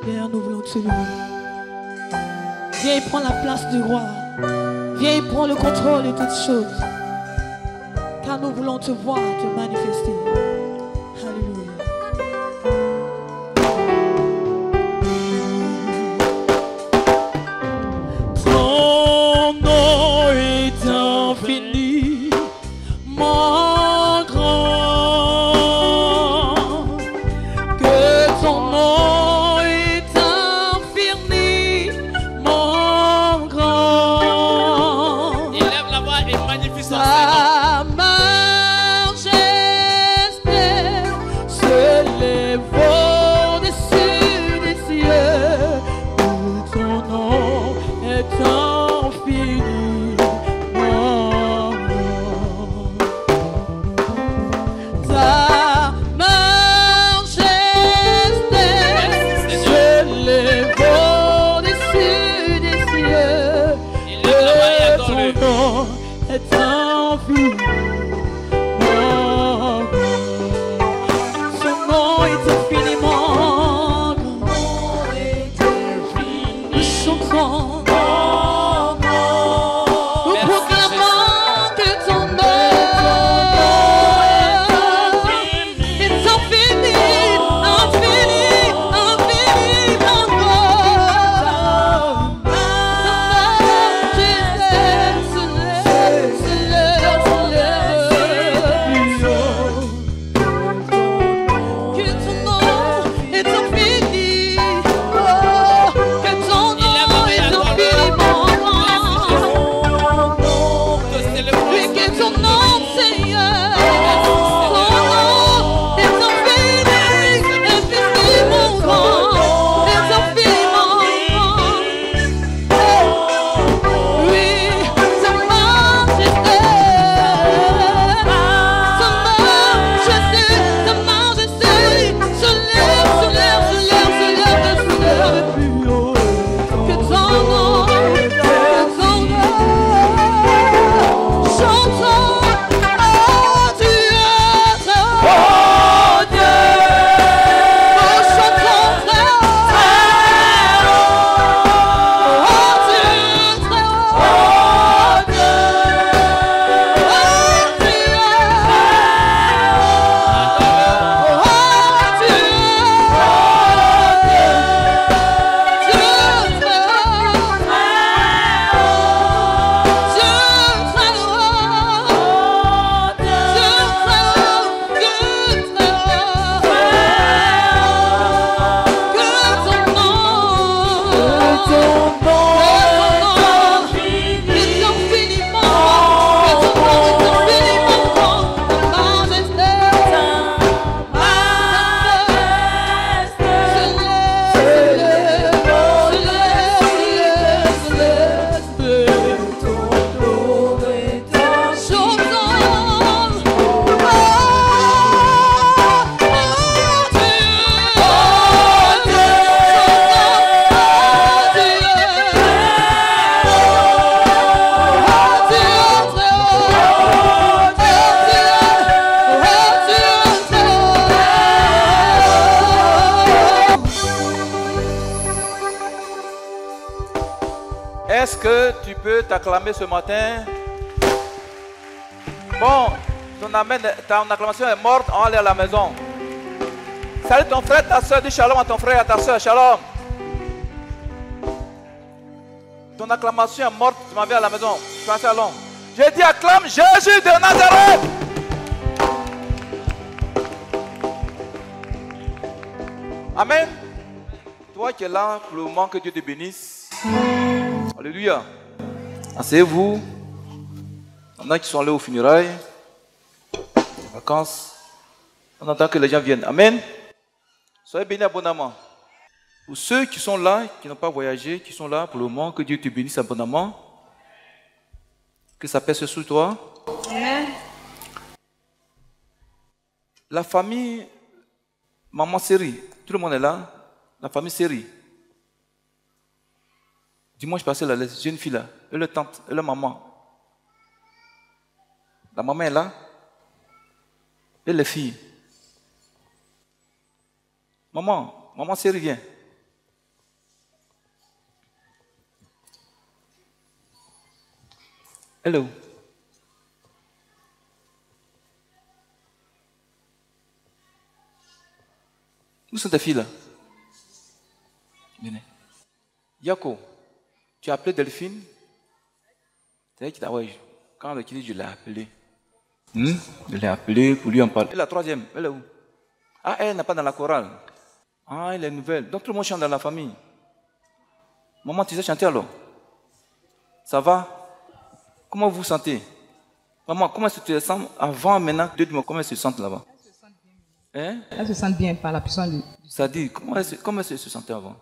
Père, nous voulons te louer. Viens et prends la place du roi. Viens et prends le contrôle de toutes choses. Car nous voulons te voir, te manifester. Alléluia. Ton nom est infini, mon grand. Que ton nom est infini, mon grand. Élève la voix et magnifie son Seigneur. Ta majesté se lève au-dessus des cieux. Que ton nom est infini, mon grand. Ta majesté se lève au-dessus des cieux. Élève la voix et Que adore-le. ton nom est infini, mon grand. Son nom est infiniment grand. Nous chantons, nous Merci, proclamons que ton nom est infini, infini, infiniment grand. Ta majesté se lève, se lève, se lève plus haut. Que ton nom est infini, oh, que ton nom est infiniment grand. Te célébrons. Oui, que ton nom, Seigneur, ton nom est infini, infiniment grand, est infiniment grand. Oui, ta majesté, ta majesté se lève, se lève, se lève, se lève, se lève plus haut. Que ton nom, chantons, oh Dieu, très haut. Oh Dieu, oh chantons très haut. Oh Dieu, très haut. Oh Dieu, oh Dieu, Est-ce que tu peux t'acclamer ce matin? Bon, ton acclamation est morte, on va aller à la maison. Salut ton frère, ta soeur, dis shalom à ton frère et à ta soeur, shalom. Ton acclamation est morte, tu m'en viens à la maison, fais un shalom. J'ai dit acclame Jésus de Nazareth. Amen. Toi qui es là pour le moment, que Dieu te bénisse. Alléluia. Asseyez-vous. Il y en a qui sont allés aux funérailles, vacances. On attend que les gens viennent. Amen. Soyez bénis abondamment. Pour ceux qui sont là, qui n'ont pas voyagé, qui sont là pour le moment, que Dieu te bénisse abondamment. Que sa paix soit sur toi. Amen. La famille Maman Série, tout le monde est là. La famille Série. Dimanche passé, la jeune fille là, elle est tante, elle est maman. La maman est là. Et les filles. Maman Série, viens. Elle est où? Où sont tes filles là? Venez. Yako, tu as appelé Delphine? C'est elle qui t'a... Ouais, quand le dit, je l'ai appelé. Je l'ai appelé pour lui en parler. Et la troisième, elle est où? Ah, elle n'est pas dans la chorale. Ah, elle est nouvelle. Donc tout le monde chante dans la famille. Maman, tu sais chanter alors? Ça va? Comment vous vous sentez? Maman, comment est-ce que tu te sens avant, maintenant? Dites-moi comment elle se sent là-bas. Hein? Elle se sent bien par la puissance de... Ça dit, comment elle se sentait avant?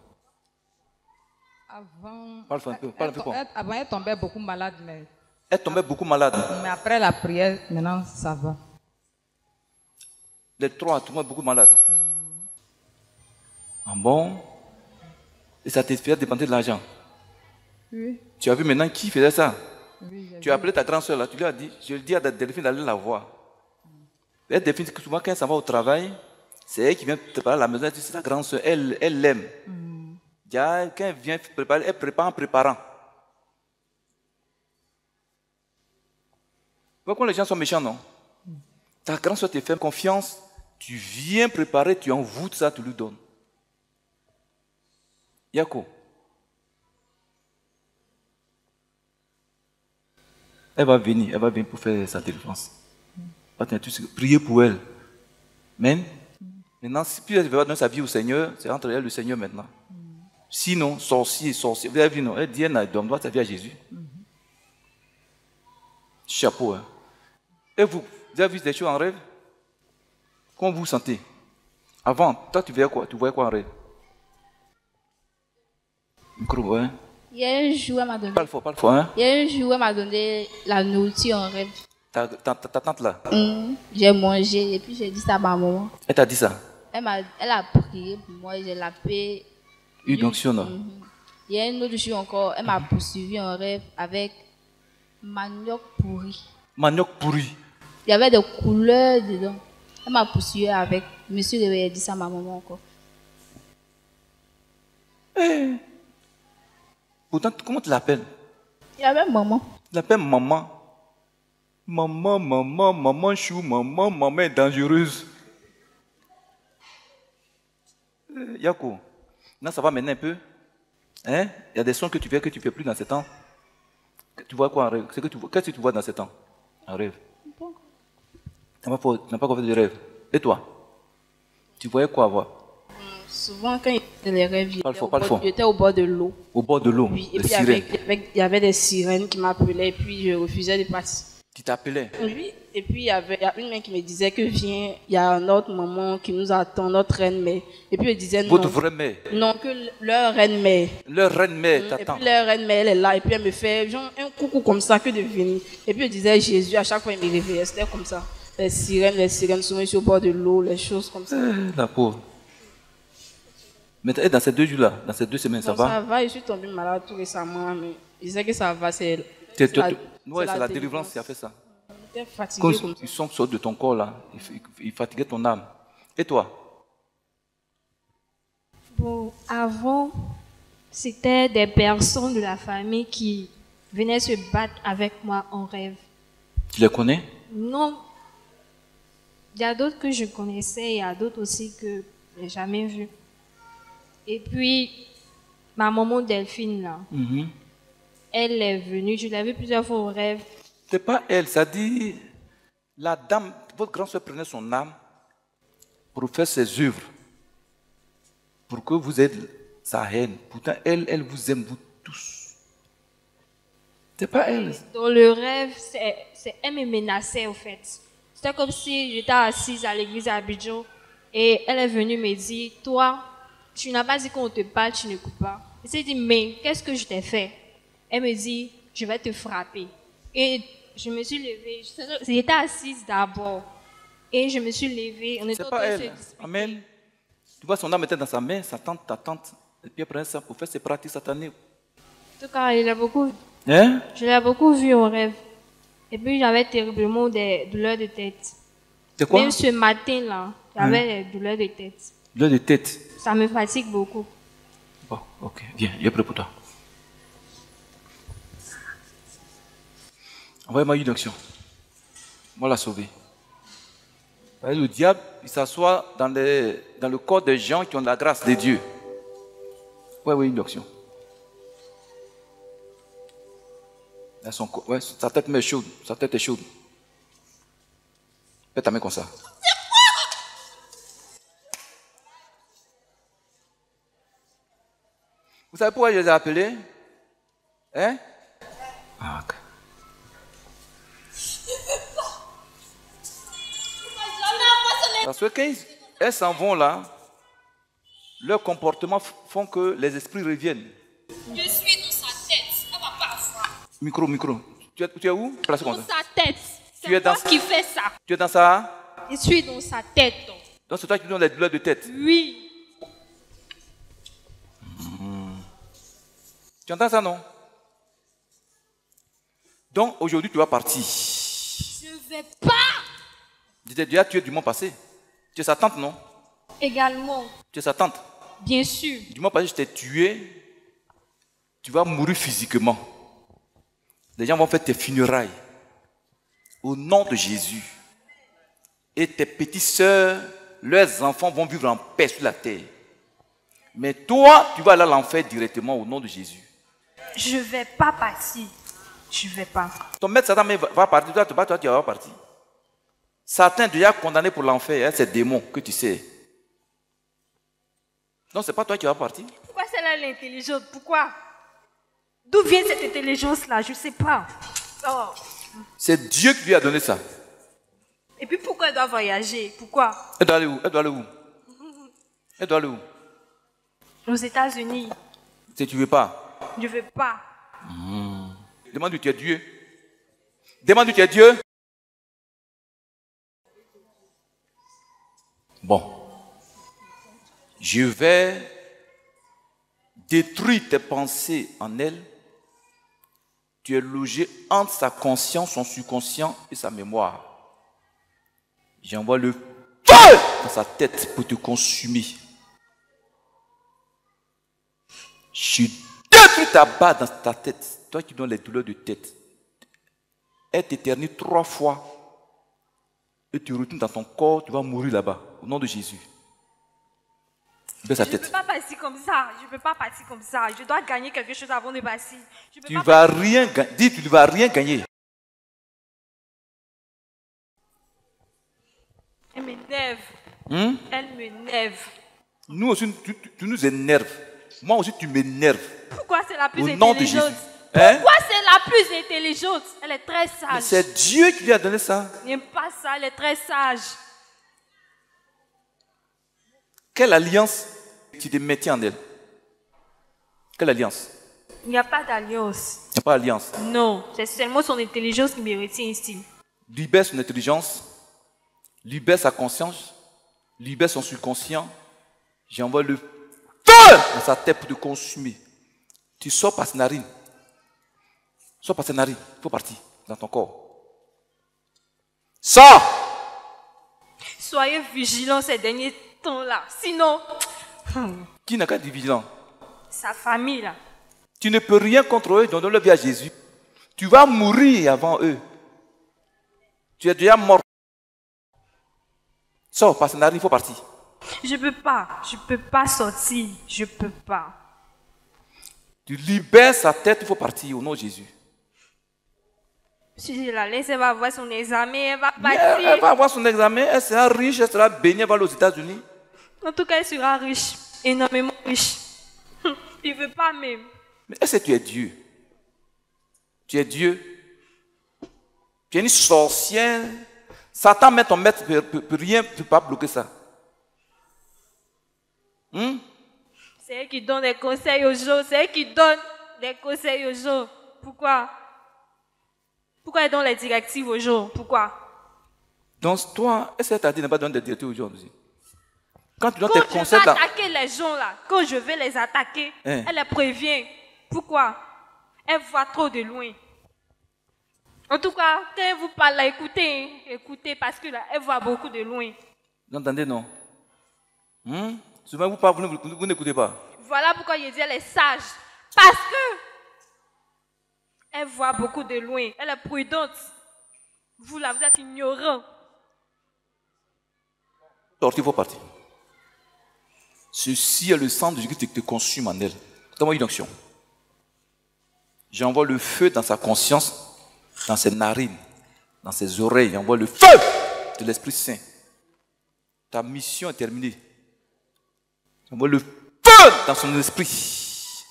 Avant... Parle un peu, parle un peu quoi? Avant, elle tombait beaucoup malade, mais... Elle tombait beaucoup malade. Mais après la prière, maintenant, ça va. Les trois tombaient beaucoup malade. Ah bon? Et ça te fait dépenser de l'argent? Oui. Tu as vu maintenant qui faisait ça? Oui, tu as appelé ta grande soeur là, tu lui as dit, je lui dis à Delphine d'aller la voir. Et Delphine, souvent quand elle s'en va au travail, c'est elle qui vient préparer à la maison, c'est ta grande soeur, elle l'aime. Quand elle vient préparer, elle prépare en préparant. Pourquoi les gens sont méchants, non? Ta grande soeur te fait confiance, tu viens préparer, tu envoûtes ça, tu lui donnes. Yako. Elle va venir pour faire sa délivrance. Priez pour elle. Amen. Maintenant, si elle veut donner sa vie au Seigneur, c'est entre elle et le Seigneur maintenant. Sinon, sorcier. Vous avez vu, non? Elle dit, elle donne sa vie à Jésus. Chapeau, hein. Et vous avez vu des choses en rêve? Comment vous vous sentez? Avant, toi, tu voyais quoi? Tu voyais quoi en rêve? Micro, ouais. Il y a un jour, elle m'a donné. Parle fort, hein? Il y a un jour, elle m'a donné la nourriture en rêve. Ta tante là? J'ai mangé et puis j'ai dit ça à ma maman. Elle t'a dit ça? Elle a prié pour moi et j'ai la paix. Une onction, là. Il y a un autre jour encore, elle m'a poursuivi en rêve avec manioc pourri. Manioc pourri? Il y avait des couleurs dedans. Elle m'a poursuivi avec. Monsieur avait dit ça à ma maman encore. Pourtant, comment tu l'appelles? Il y avait maman. Tu l'appelles maman. Maman chou, maman est dangereuse. Yako, là ça va maintenant un peu. Hein? Il y a des sons que tu fais que tu ne fais plus dans ce temps. Tu vois quoi en rêve? Qu'est-ce que tu vois dans ce temps? En rêve? Tu n'as pas fait de rêve. Et toi? Tu voyais quoi avoir? Souvent, quand il y a les rêves, j'étais au bord de l'eau. Au bord de l'eau? Oui, et puis il y avait des sirènes qui m'appelaient et puis je refusais de partir. Qui t'appelaient? Oui, et puis il y a une main qui me disait que viens, il y a notre maman qui nous attend, notre reine-mère. Et puis elle disait non. Votre vraie mère? Non, que leur reine-mère. Leur reine-mère t'attend? Et puis leur reine-mère, elle est là et puis elle me fait genre un coucou comme ça que de venir. Et puis elle disait Jésus, à chaque fois il me réveillait, c'était comme ça. Les sirènes souvent sur le bord de l'eau, les choses comme ça. La pauvre. Mais dans ces 2 jours-là, dans ces 2 semaines, ça va? Ça va, je suis tombée malade tout récemment, mais je sais que ça va, c'est la délivrance qui a fait ça. J'étais fatiguée. Quand ils sont sortis de ton corps là, ils fatiguaient ton âme. Et toi? Bon, avant, c'était des personnes de la famille qui venaient se battre avec moi en rêve. Tu les connais? Non. Il y a d'autres que je connaissais, il y a d'autres aussi que je n'ai jamais vus. Et puis, ma maman Delphine, là, elle est venue, je l'ai vue plusieurs fois au rêve. C'est pas elle, ça dit, la dame, votre grand-soeur prenait son âme pour faire ses œuvres, pour que vous êtes sa reine. Pourtant, elle vous aime, vous tous. C'est pas elle. Dans le rêve, elle me menaçait, au fait. C'était comme si j'étais assise à l'église à Abidjan et elle est venue me dire, toi, tu n'as pas dit qu'on te parle, tu n'écoutes pas. Elle s'est dit, mais qu'est-ce que je t'ai fait? Elle me dit, je vais te frapper. Et je me suis levée. J'étais assise d'abord. Et je me suis levée. C'est pas elle. Amen. Tu vois, son âme était dans sa main, sa tante, ta tante. Et puis elle prenait ça pour faire ses pratiques satanées. En tout cas, je l'ai beaucoup vu en rêve. Et puis j'avais terriblement des douleurs de tête. C'est quoi? Même ce matin-là, j'avais des douleurs de tête. Douleurs de tête? Ça me fatigue beaucoup. Bon, ok, viens, je suis prêt pour toi. Envoyez-moi une onction. Moi la sauver. Le diable, il s'assoit dans le corps des gens qui ont la grâce de Dieu. Oui, une onction. Ouais, sa tête est chaude. Sa tête est chaude. Fais ta main comme ça. Vous savez pourquoi je les ai appelés? Hein? Ah, ok. Parce que quand elles s'en vont là, leur comportement font que les esprits reviennent. Je suis dans sa tête. Elle va pas avoir. Micro. Tu es où? Placé comme ça. Dans sa tête. Tu es C'est moi dans- qui fais ça. Tu es dans ça? Je suis dans sa tête. Donc c'est toi qui donnes les douleurs de tête. Oui. Tu entends ça, non? Donc aujourd'hui tu vas partir. Je vais pas. J'étais déjà tué du mois passé. Tu es sa tante, non? Également. Tu es sa tante. Bien sûr. Du mois passé, je t'ai tué. Tu vas mourir physiquement. Les gens vont faire tes funérailles. Au nom de Jésus. Et tes petites sœurs, leurs enfants vont vivre en paix sur la terre. Mais toi, tu vas aller à l'enfer directement au nom de Jésus. Je vais pas partir. Je vais pas. Ton maître Satan va partir. Toi, tu vas partir. Satan est déjà condamné pour l'enfer. Hein, c'est démon que tu sais. Donc, ce n'est pas toi qui vas partir. Pourquoi celle-là est intelligente? Pourquoi? D'où vient cette intelligence-là? Je sais pas. Oh. C'est Dieu qui lui a donné ça. Et puis pourquoi elle doit voyager? Pourquoi? Elle doit aller où? Elle doit aller où? Elle doit aller où? Aux États-Unis. Si tu ne veux pas. Je veux pas. Demande où tu es Dieu. Demande où tu es Dieu. Bon. Je vais détruire tes pensées en elle. Tu es logé entre sa conscience, son subconscient et sa mémoire. J'envoie le feu dans sa tête pour te consumer. Je détruis ta barre dans ta tête. Toi qui donnes les douleurs de tête. Elle t'éternise 3 fois. Et tu retournes dans ton corps, tu vas mourir là-bas. Au nom de Jésus. Baisse ta Je ne tête. peux pas partir comme ça. Je ne peux pas partir comme ça. Je dois gagner quelque chose avant de partir. Je peux Tu pas ne vas rien gagner. Dis, tu ne vas rien gagner. Elle m'énerve. Elle m'énerve. Nous aussi, tu nous énerves. Moi aussi, tu m'énerves. Pourquoi c'est la plus Au nom de intelligente? Jésus. Hein? Pourquoi c'est la plus intelligente? Elle est très Mais sage. c'est Dieu qui lui a donné ça. Je n'aime pas ça. Elle est très sage. Quelle alliance tu te mettais en elle? Quelle alliance? Il n'y a pas d'alliance. Il n'y a pas d'alliance. Non. C'est seulement son intelligence qui me retient ici. Libère son intelligence. Libère sa conscience. Libère son subconscient. J'envoie le feu dans sa tête pour te consumer. Tu sors par ses narines. Sors par ses narines. Il faut partir dans ton corps. Sors! Soyez vigilants ces derniers temps-là. Sinon, Qui n'a qu'à être vigilant? sa famille là. Tu ne peux rien contre eux, donne leur vie à Jésus. Tu vas mourir avant eux. Tu es déjà mort. Sors par ses narines, il faut partir. Je peux pas sortir. Je peux pas. Tu libères sa tête, il faut partir au nom de Jésus. Si je la laisse, elle va avoir son examen, elle va Mais partir. elle va avoir son examen, elle sera riche, elle sera bénie, elle va aller aux États-Unis. En tout cas, elle sera riche, énormément riche. Il veut pas même. Mais est-ce que tu es Dieu? Tu es Dieu. Tu es une sorcière. Satan met ton maître, peut rien, peut pas bloquer ça. C'est elle qui donne des conseils aux gens. C'est elle qui donne des conseils aux gens. Pourquoi? Pourquoi elle donne les directives aux gens? Pourquoi? Donc toi, est-ce que tu as dit de ne pas donner des directives aux gens aussi? Quand tu donnes Quand tes je vais conseils, attaquer les gens là, quand je vais les attaquer, Hein? elle les prévient. Pourquoi? Elle voit trop de loin. En tout cas, quand elle vous parle, là, écoutez, hein. Écoutez, parce que là, elle voit beaucoup de loin. vous entendez, non? Souvent, vous parlez, vous n'écoutez pas. Voilà pourquoi je dis elle est sage. Parce que Elle voit beaucoup de loin. Elle est prudente. Vous là, vous êtes ignorant. Sortir, il faut partir. Ceci est le sang de Jésus qui te consume en elle. Donne-moi une onction. J'envoie le feu dans sa conscience, dans ses narines, dans ses oreilles. J'envoie le feu de l'Esprit Saint. Ta mission est terminée. J'envoie le feu dans son esprit.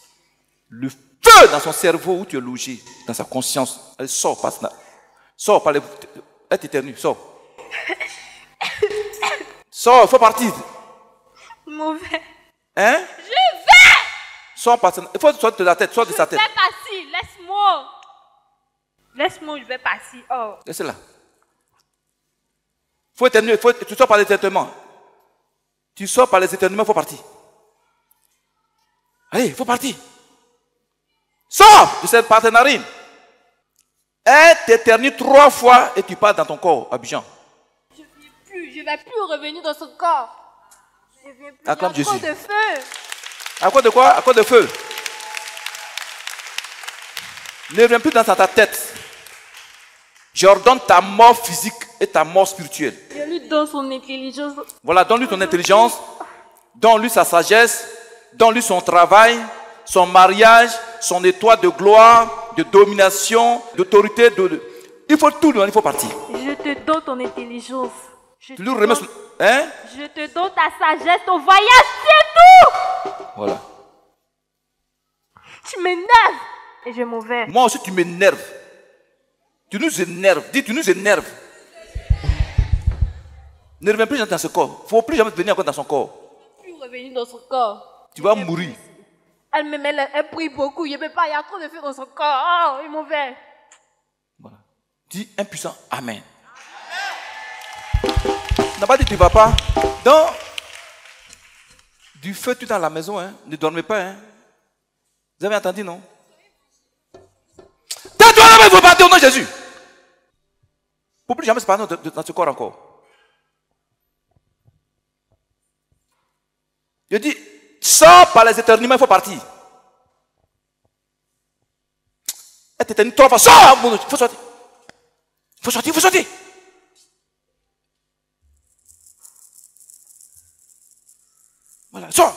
Le feu dans son cerveau où tu es logé, dans sa conscience. Elle sort, passe là. Sors par les... Elle t'éternue, sors. Sors, il faut partir. Mauvais. Hein? Je vais! Sors par... Il faut sortir de la tête, sors de sa tête. Je vais partir, laisse-moi. Laisse-moi, je vais partir. Oh. Laisse-la. Il faut éternuer, tu sors par les éternuements. Tu sors par les éternuements, il faut partir. Allez, il faut partir. Sors de cette partenarine. Elle t'éternue 3 fois et tu pars dans ton corps, Abidjan. Je ne vais plus revenir dans son corps. Je ne viens plus. Acclame Il y a trop Jésus. de feu. À cause de quoi? À cause de feu. Ne reviens plus dans ta tête. J'ordonne ta mort physique et ta mort spirituelle. Je lui donne son intelligence. Voilà, donne-lui ton intelligence, donne-lui sa sagesse, donne-lui son travail, son mariage, son étoile de gloire, de domination, d'autorité. Il faut tout, il faut partir. Je te donne ton intelligence. Tu lui remets son... Hein? Je te donne ta sagesse, ton voyage, c'est tout. Voilà. Tu m'énerves. Et je m'en vais. Moi aussi, tu m'énerves. Tu nous énerves. Dis, tu nous énerves. Ne reviens plus dans ce corps. Il ne faut plus jamais venir encore dans son corps. Je ne peux plus revenir dans son corps. Tu vas mourir. Elle prie beaucoup. Il n'y a trop de feu dans son corps. Oh, il m'en va. Voilà. Dis impuissant. Amen. Tu n'as pas dit tu ne vas pas. Donc, du feu tout dans la maison. Hein. Ne dormez pas. Hein. Vous avez entendu, non? Tais-toi là-bas, il faut partir au nom de Jésus. Pour plus jamais se parler dans ce corps encore. Je dis, sors par les éternuements, il faut partir. Elle t'éternue 3 fois, sors! Il faut sortir. Il faut sortir, il faut sortir. Voilà, sors.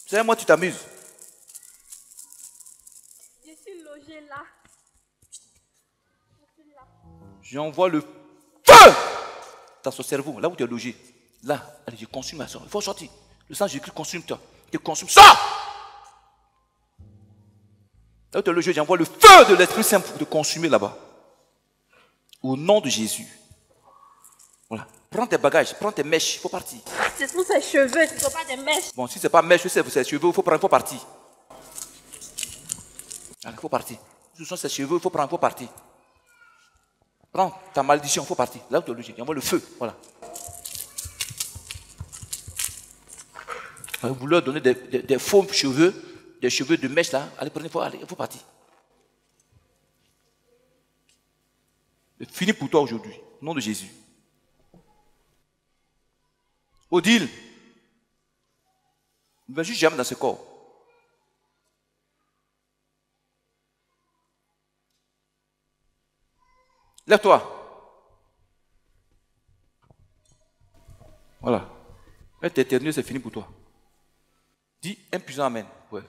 C'est moi, tu t'amuses. Je suis logé là. J'envoie le feu dans son cerveau, là où tu es logé. Là, allez, je consume ma soeur. Il faut sortir. Le sang de Jésus consume toi. Tu consumes. Sors! Là où tu es logé, j'envoie le feu de l'Esprit Saint pour te consumer là-bas. Au nom de Jésus. Voilà. Prends tes bagages, prends tes mèches, il faut partir. C'est pour ses cheveux, ce ne sont pas des mèches. Bon, si ce n'est pas mèche, c'est ses cheveux, il faut partir. Il faut partir. Ce sont ses cheveux, il faut prendre, il faut partir. Prends ta malédiction, il faut partir. Là où tu es logé, j'envoie le feu. Voilà. Vous leur donnez des faux cheveux, des cheveux de mèche là. Allez, prenez, il faut partir. C'est fini pour toi aujourd'hui. Au nom de Jésus. Odile, ne va juste jamais dans ce corps. Lève-toi. Voilà. Elle t'éternue, c'est fini pour toi. Dis impuissant amen. Ouais.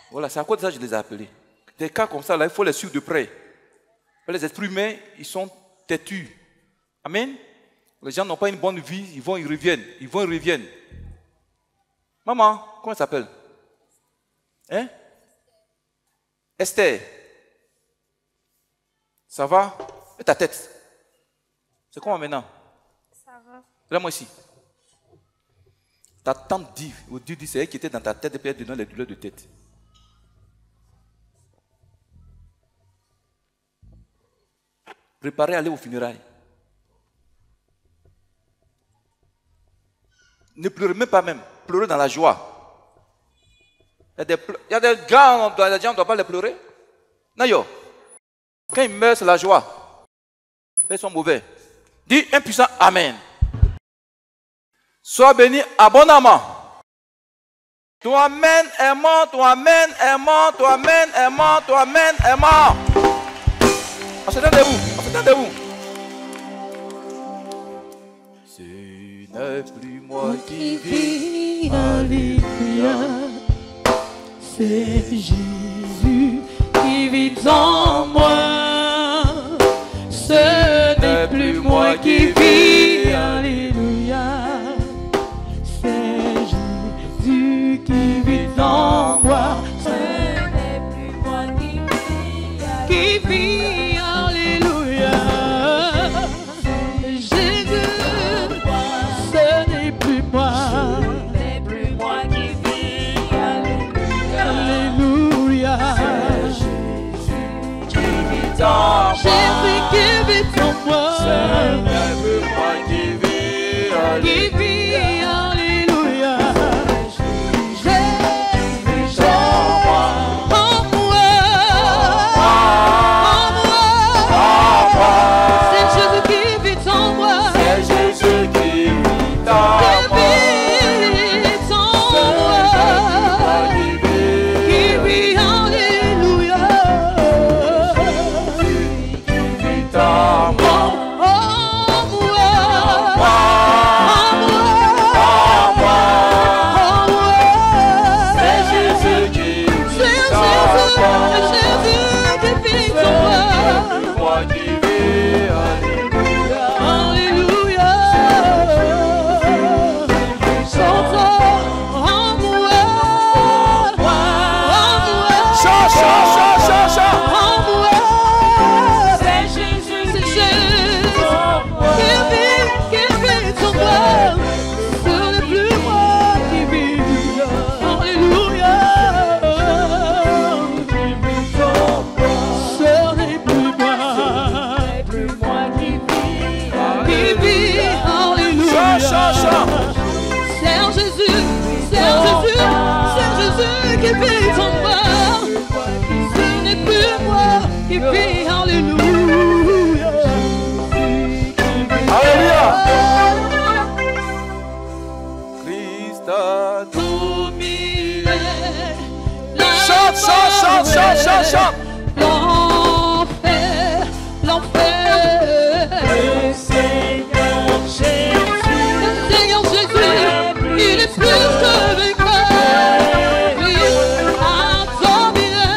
Voilà, c'est à cause de ça que je les ai appelés. Des cas comme ça, là, il faut les suivre de près. Les esprits humains, ils sont têtus. Amen. Les gens n'ont pas une bonne vie, ils vont, ils reviennent. Maman, comment elle s'appelle? Hein? Esther. Ça va? Et ta tête? C'est comment maintenant? Ça va. Là, moi ici. Ta tante dit, c'est elle qui était dans ta tête et puis elle te donne les douleurs de tête. Préparez à aller aux funérailles. Ne pleurez même pas même. Pleurez dans la joie. Il y a des gens, les gens ne doivent pas les pleurer. Non, quand ils meurent, c'est la joie. Ils sont mauvais. Dis impuissant amen. Sois béni abondamment. Ton amen est mort, ton amen est mort, ton amen est mort, ton amen est mort. On se tient debout, on se tient debout. Ce n'est plus moi qui vis, alléluia. C'est Jésus qui vit en moi. Ce n'est plus moi qui vis, alléluia. C'est Jésus qui vit en moi. Ce n'est plus moi qui vis, alléluia. Jésus, ce n'est plus moi. Alléluia. Jésus qui vit en moi. Ce n'est plus moi qui vis, Qui vit, alléluia. Jésus en moi. En moi. En moi. C'est Jésus qui vit en moi. C'est Jésus qui vit en moi. Qui vit, alléluia. En moi. Chante. L'enfer, le Seigneur Jésus, il est plus que vainqueur. Il a dominé,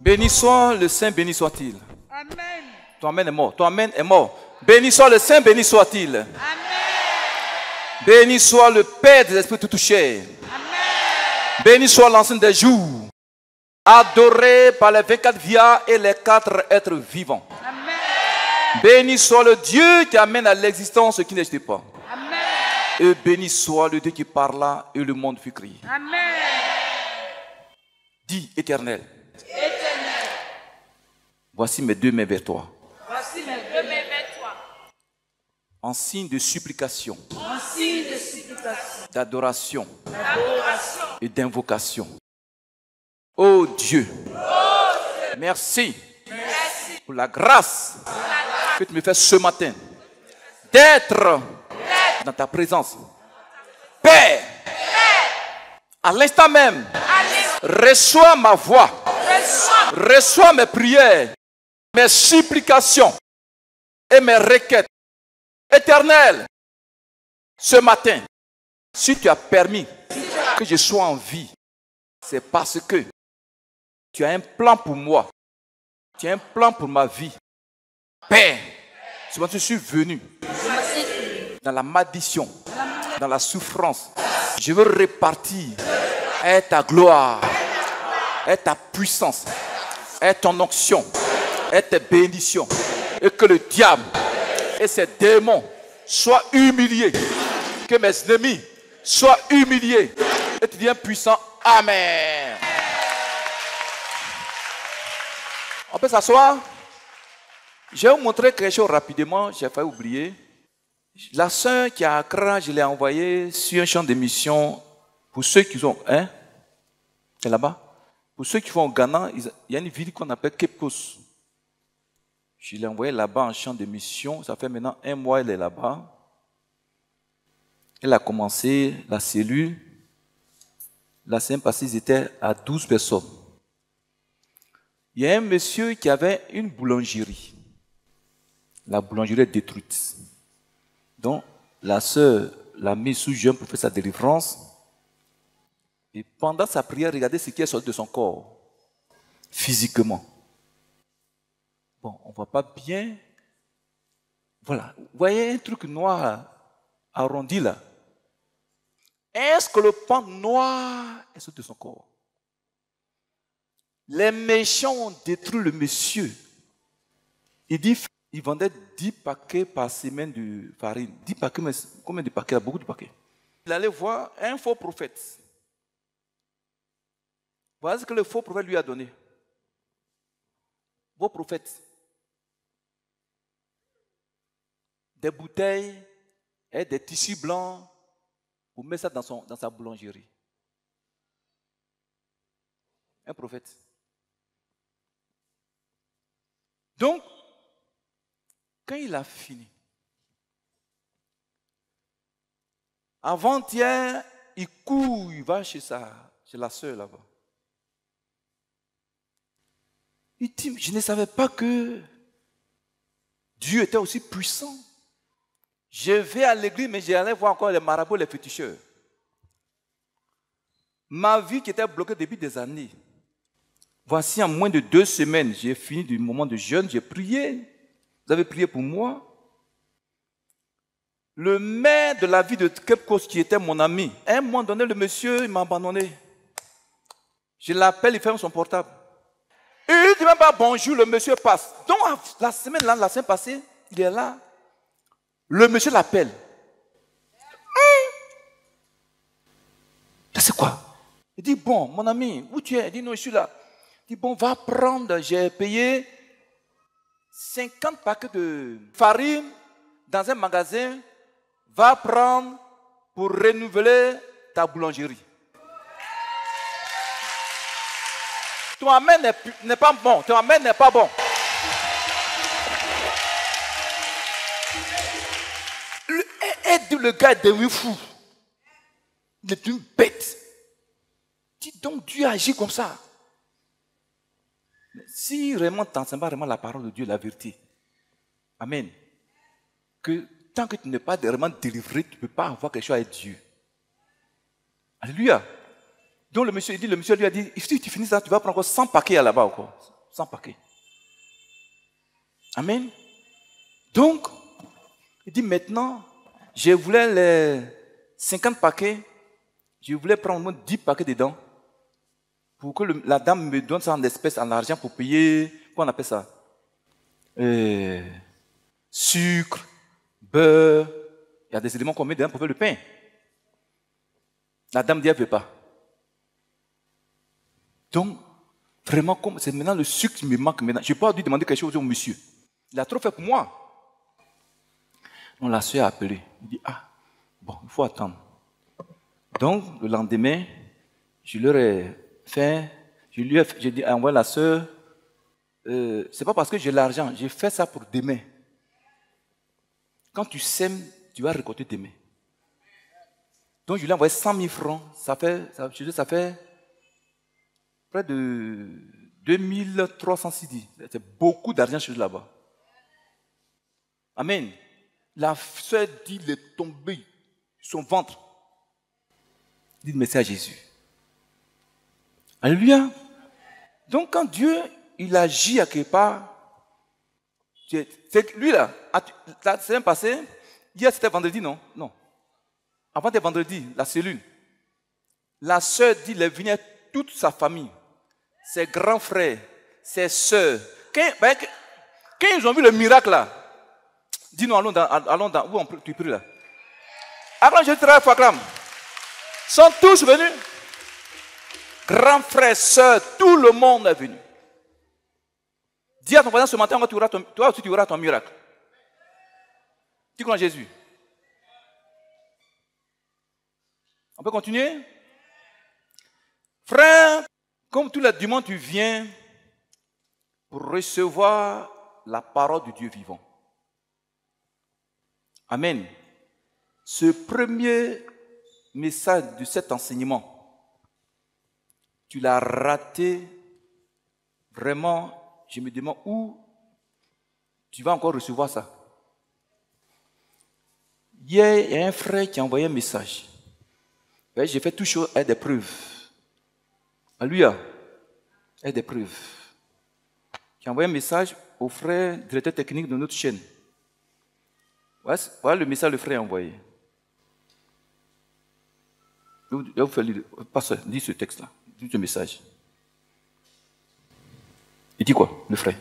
Béni soit le Saint, béni soit-il. Amen. Ton amen est mort. Ton amen est mort. Béni soit le Saint, béni soit-il. Amen. Béni soit le Père des esprits tout touchés. Amen. Béni soit l'ancien des jours, adoré par les 24 vias et les 4 êtres vivants. Amen. Béni soit le Dieu qui amène à l'existence ce qui n'existe pas. Amen. Et béni soit le Dieu qui parla et le monde fut créé. Amen. Dis, Éternel, Éternel, voici mes 2 mains vers toi, voici mes 2 mains vers toi. en signe de supplication, En signe de supplication, d'adoration d'adoration. et d'invocation. Oh Dieu, merci pour la grâce que tu me fais ce matin d'être dans ta présence. Père, à l'instant même, reçois ma voix, reçois mes prières, mes supplications et mes requêtes. Éternel, Ce matin, si tu as permis que je sois en vie, c'est parce que tu as un plan pour moi. Tu as un plan pour ma vie. Père, c'est parce que je suis venu dans la malédiction, dans la souffrance. Je veux répartir ta gloire, ta puissance, ton onction, tes bénédictions. Et que le diable et ses démons soient humiliés. Que mes ennemis soient humiliés. Et tu deviens puissant. Amen. On peut s'asseoir. Je vais vous montrer quelque chose rapidement. J'ai failli oublier. La sœur qui est à Accra, je l'ai envoyée sur un champ de mission. Pour ceux qui sont... Hein? C'est là-bas. Pour ceux qui vont au Ghana, il y a une ville qu'on appelle Cape Coast. Je l'ai envoyée là-bas en champ de mission. Ça fait maintenant 1 mois qu'elle est là-bas. Elle a commencé la cellule. La semaine passée, ils étaient à 12 personnes. Il y a un monsieur qui avait une boulangerie. La boulangerie est détruite. Donc, la sœur l'a mis sous jeûne pour faire sa délivrance. Et pendant sa prière, regardez ce qui est sorti de son corps. Physiquement. Bon, on ne voit pas bien. Voilà. Vous voyez un truc noir arrondi là. Est-ce que le pan noir est sorti de son corps? Les méchants ont détruit le monsieur. Il dit, il vendait 10 paquets par semaine de farine. 10 paquets, mais combien de paquets? Beaucoup de paquets. Il allait voir un faux prophète. Voilà ce que le faux prophète lui a donné. Vos prophètes. Des bouteilles et des tissus blancs. Vous mettez ça dans sa boulangerie. Un prophète. Donc, quand il a fini, avant-hier, il court, il va chez la sœur là-bas. Il dit, je ne savais pas que Dieu était aussi puissant. Je vais à l'église, mais j'allais voir encore les marabouts, les féticheurs. Ma vie qui était bloquée depuis des années. Voici, en moins de 2 semaines, j'ai fini du moment de jeûne, j'ai prié. Vous avez prié pour moi. Le maire de la ville de Cape Coast, qui était mon ami, à un moment donné, le monsieur, il m'a abandonné. Je l'appelle, il ferme son portable. Et il ne dit même pas bonjour, le monsieur passe. Donc, la semaine passée, il est là. Le monsieur l'appelle. C'est quoi? Il dit, bon, mon ami, où tu es? Il dit, non, je suis là. Il dit, bon, va prendre, j'ai payé 50 paquets de farine dans un magasin. Va prendre pour renouveler ta boulangerie. Ton amen n'est pas bon. Ton amen n'est pas bon. Le gars est devenu fou. Il est une bête. Dis donc, Dieu agit comme ça. Mais si vraiment tu n'enseignes pas vraiment la parole de Dieu, la vérité, amen, que tant que tu n'es pas vraiment délivré, tu ne peux pas avoir quelque chose avec Dieu. Alléluia. Donc le monsieur lui a dit, si tu finis ça, tu vas prendre encore 100 paquets là-bas encore. 100 paquets. Amen. Donc, il dit maintenant, je voulais les 50 paquets, je voulais prendre 10 paquets dedans pour que la dame me donne ça en espèces, en argent pour payer, comment on appelle ça? Sucre, beurre, il y a des éléments qu'on met dedans pour faire le pain. La dame dit, elle ne veut pas. Donc, vraiment, c'est maintenant le sucre qui me manque maintenant. Je ne peux pas lui demander quelque chose au monsieur. Il a trop fait pour moi. Donc la soeur a appelé. Il dit, ah, bon, il faut attendre. Donc, le lendemain, je leur ai fait, j'ai dit, envoie la soeur, c'est pas parce que j'ai l'argent, j'ai fait ça pour demain. Quand tu sèmes, tu vas récolter demain. Donc, je lui ai envoyé 100 000 francs, ça fait près de 2300 cedi. C'est beaucoup d'argent chez eux là-bas. Amen. La soeur dit, il est tombé son ventre. Dites merci à Jésus. Alléluia. Donc quand Dieu, il agit à quelque part, c'est lui là, la semaine passée, hier c'était vendredi, non? Non. Avant c'était vendredi, la cellule. La sœur dit, il est venu avec toute sa famille, ses grands frères, ses sœurs. Quand ils ont vu le miracle là, dis-nous, allons dans, où tu pries là? Acclame Jésus très fort, acclame. Sont tous venus. Grands frères, sœurs, tout le monde est venu. Dis à ton voisin ce matin, toi aussi tu auras ton miracle. Tu crois en Jésus? On peut continuer? Frère, comme tous les dimanches, tu viens pour recevoir la parole de Dieu vivant. Amen. Ce premier message de cet enseignement, tu l'as raté. Vraiment, je me demande où tu vas encore recevoir ça. Hier, il y a un frère qui a envoyé un message. J'ai fait tout chose avec des preuves. Alléluia. Avec des preuves. Qui a envoyé un message au frère directeur technique de notre chaîne. Voilà le message que le frère a envoyé. Je vais vous faire lire. Pasteur, dis ce texte-là. Dis ce message. Il dit quoi, le frère?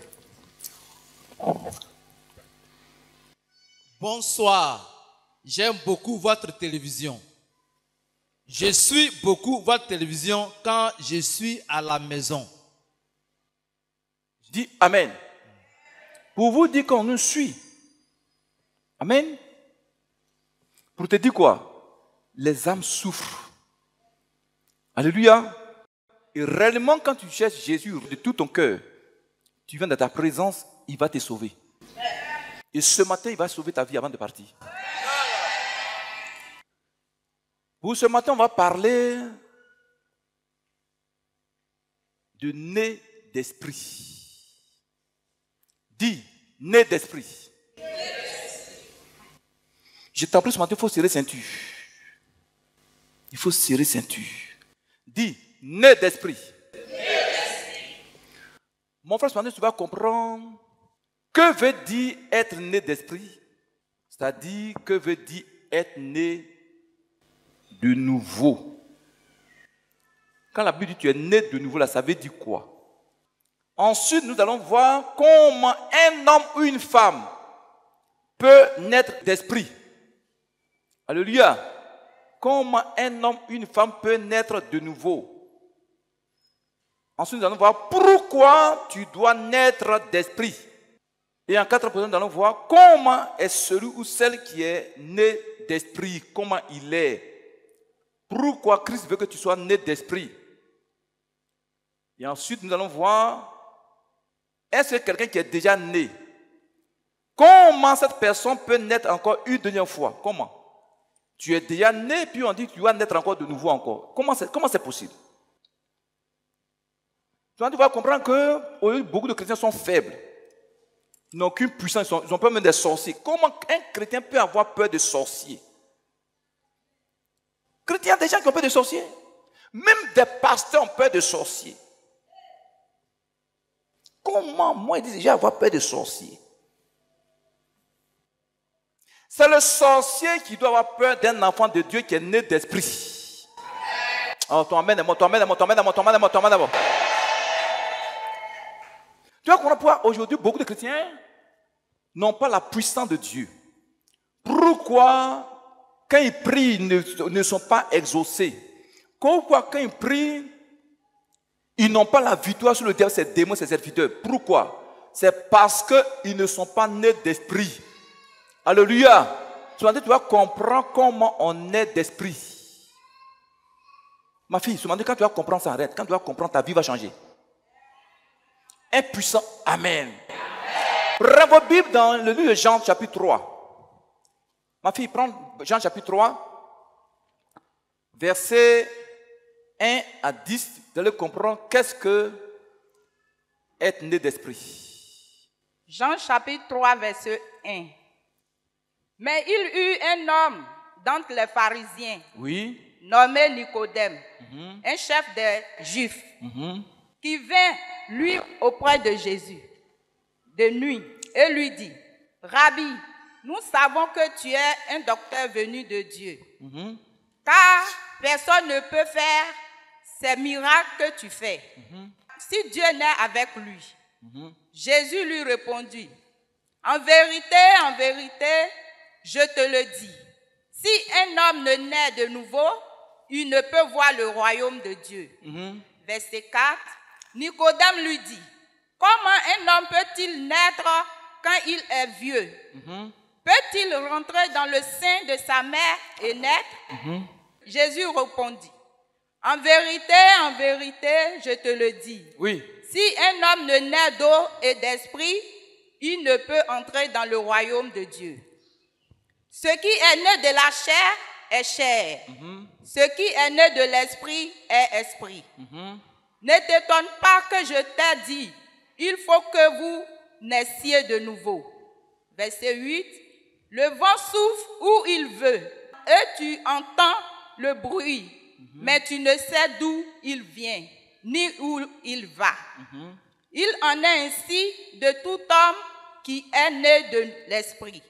Bonsoir. J'aime beaucoup votre télévision. Je suis beaucoup votre télévision quand je suis à la maison. Dis Amen. Pour vous dire qu'on nous suit. Amen. Pour te dire quoi? Les âmes souffrent. Alléluia. Et réellement, quand tu cherches Jésus de tout ton cœur, tu viens de ta présence, il va te sauver. Et ce matin, il va sauver ta vie avant de partir. Pour ce matin, on va parler de né d'esprit. Dis, né d'esprit. Je t'en prie ce matin, il faut serrer ceinture. Il faut serrer ceinture. Dis, né d'esprit. Mon frère, ce matin, tu vas comprendre que veut dire être né d'esprit. C'est-à-dire, que veut dire être né de nouveau. Quand la Bible dit tu es né de nouveau, là, ça veut dire quoi? Ensuite, nous allons voir comment un homme ou une femme peut naître d'esprit. Alléluia. Comment un homme ou une femme peut naître de nouveau. Ensuite, nous allons voir pourquoi tu dois naître d'esprit. Et en 4%, nous allons voir comment est celui ou celle qui est né d'esprit, comment il est. Pourquoi Christ veut que tu sois né d'esprit. Et ensuite, nous allons voir, est-ce que quelqu'un qui est déjà né, comment cette personne peut naître encore une dernière fois? Comment? Tu es déjà né, puis on dit que tu vas naître encore de nouveau encore. Comment c'est possible? Tu vas comprendre que beaucoup de chrétiens sont faibles. Ils n'ont aucune puissance, ils ont peur même des sorciers. Comment un chrétien peut avoir peur de sorciers? Chrétiens, des gens qui ont peur de sorciers. Même des pasteurs ont peur de sorciers. Comment moi, ils disent déjà avoir peur de sorciers? C'est le sorcier qui doit avoir peur d'un enfant de Dieu qui est né d'esprit. Oh, t'emmène. Tu vois qu'on voit aujourd'hui beaucoup de chrétiens n'ont pas la puissance de Dieu. Pourquoi quand ils prient, ils ne sont pas exaucés? Pourquoi quand ils prient, ils n'ont pas la victoire sur le diable, ces démons, ces serviteurs? Pourquoi? C'est parce qu'ils ne sont pas nés d'esprit. Alléluia. Tu vas comprendre comment on est d'esprit. Ma fille, quand tu vas comprendre ça, arrête. Quand tu vas comprendre, ta vie va changer. Un puissant Amen. Prenez vos Bibles dans le livre de Jean chapitre 3. Ma fille, prends Jean chapitre 3, versets 1 à 10. Vous allez comprendre qu'est-ce que être né d'esprit. Jean chapitre 3, verset 1. Mais il eut un homme d'entre les pharisiens, Oui. nommé Nicodème, un chef des Juifs, qui vint, lui, auprès de Jésus, de nuit, et lui dit, « Rabbi, nous savons que tu es un docteur venu de Dieu, car personne ne peut faire ces miracles que tu fais, si Dieu n'est avec lui. » Jésus lui répondit, « en vérité, je te le dis, si un homme ne naît de nouveau, il ne peut voir le royaume de Dieu. » Verset 4, Nicodème lui dit, « Comment un homme peut-il naître quand il est vieux? Peut-il rentrer dans le sein de sa mère et naître? » Jésus répondit, « en vérité, je te le dis. Oui. Si un homme ne naît d'eau et d'esprit, il ne peut entrer dans le royaume de Dieu. Ce qui est né de la chair est chair. Ce qui est né de l'esprit est esprit. Ne t'étonne pas que je t'ai dit, il faut que vous naissiez de nouveau. » Verset 8. Le vent souffle où il veut, et tu entends le bruit, mais tu ne sais d'où il vient, ni où il va. Il en est ainsi de tout homme qui est né de l'esprit.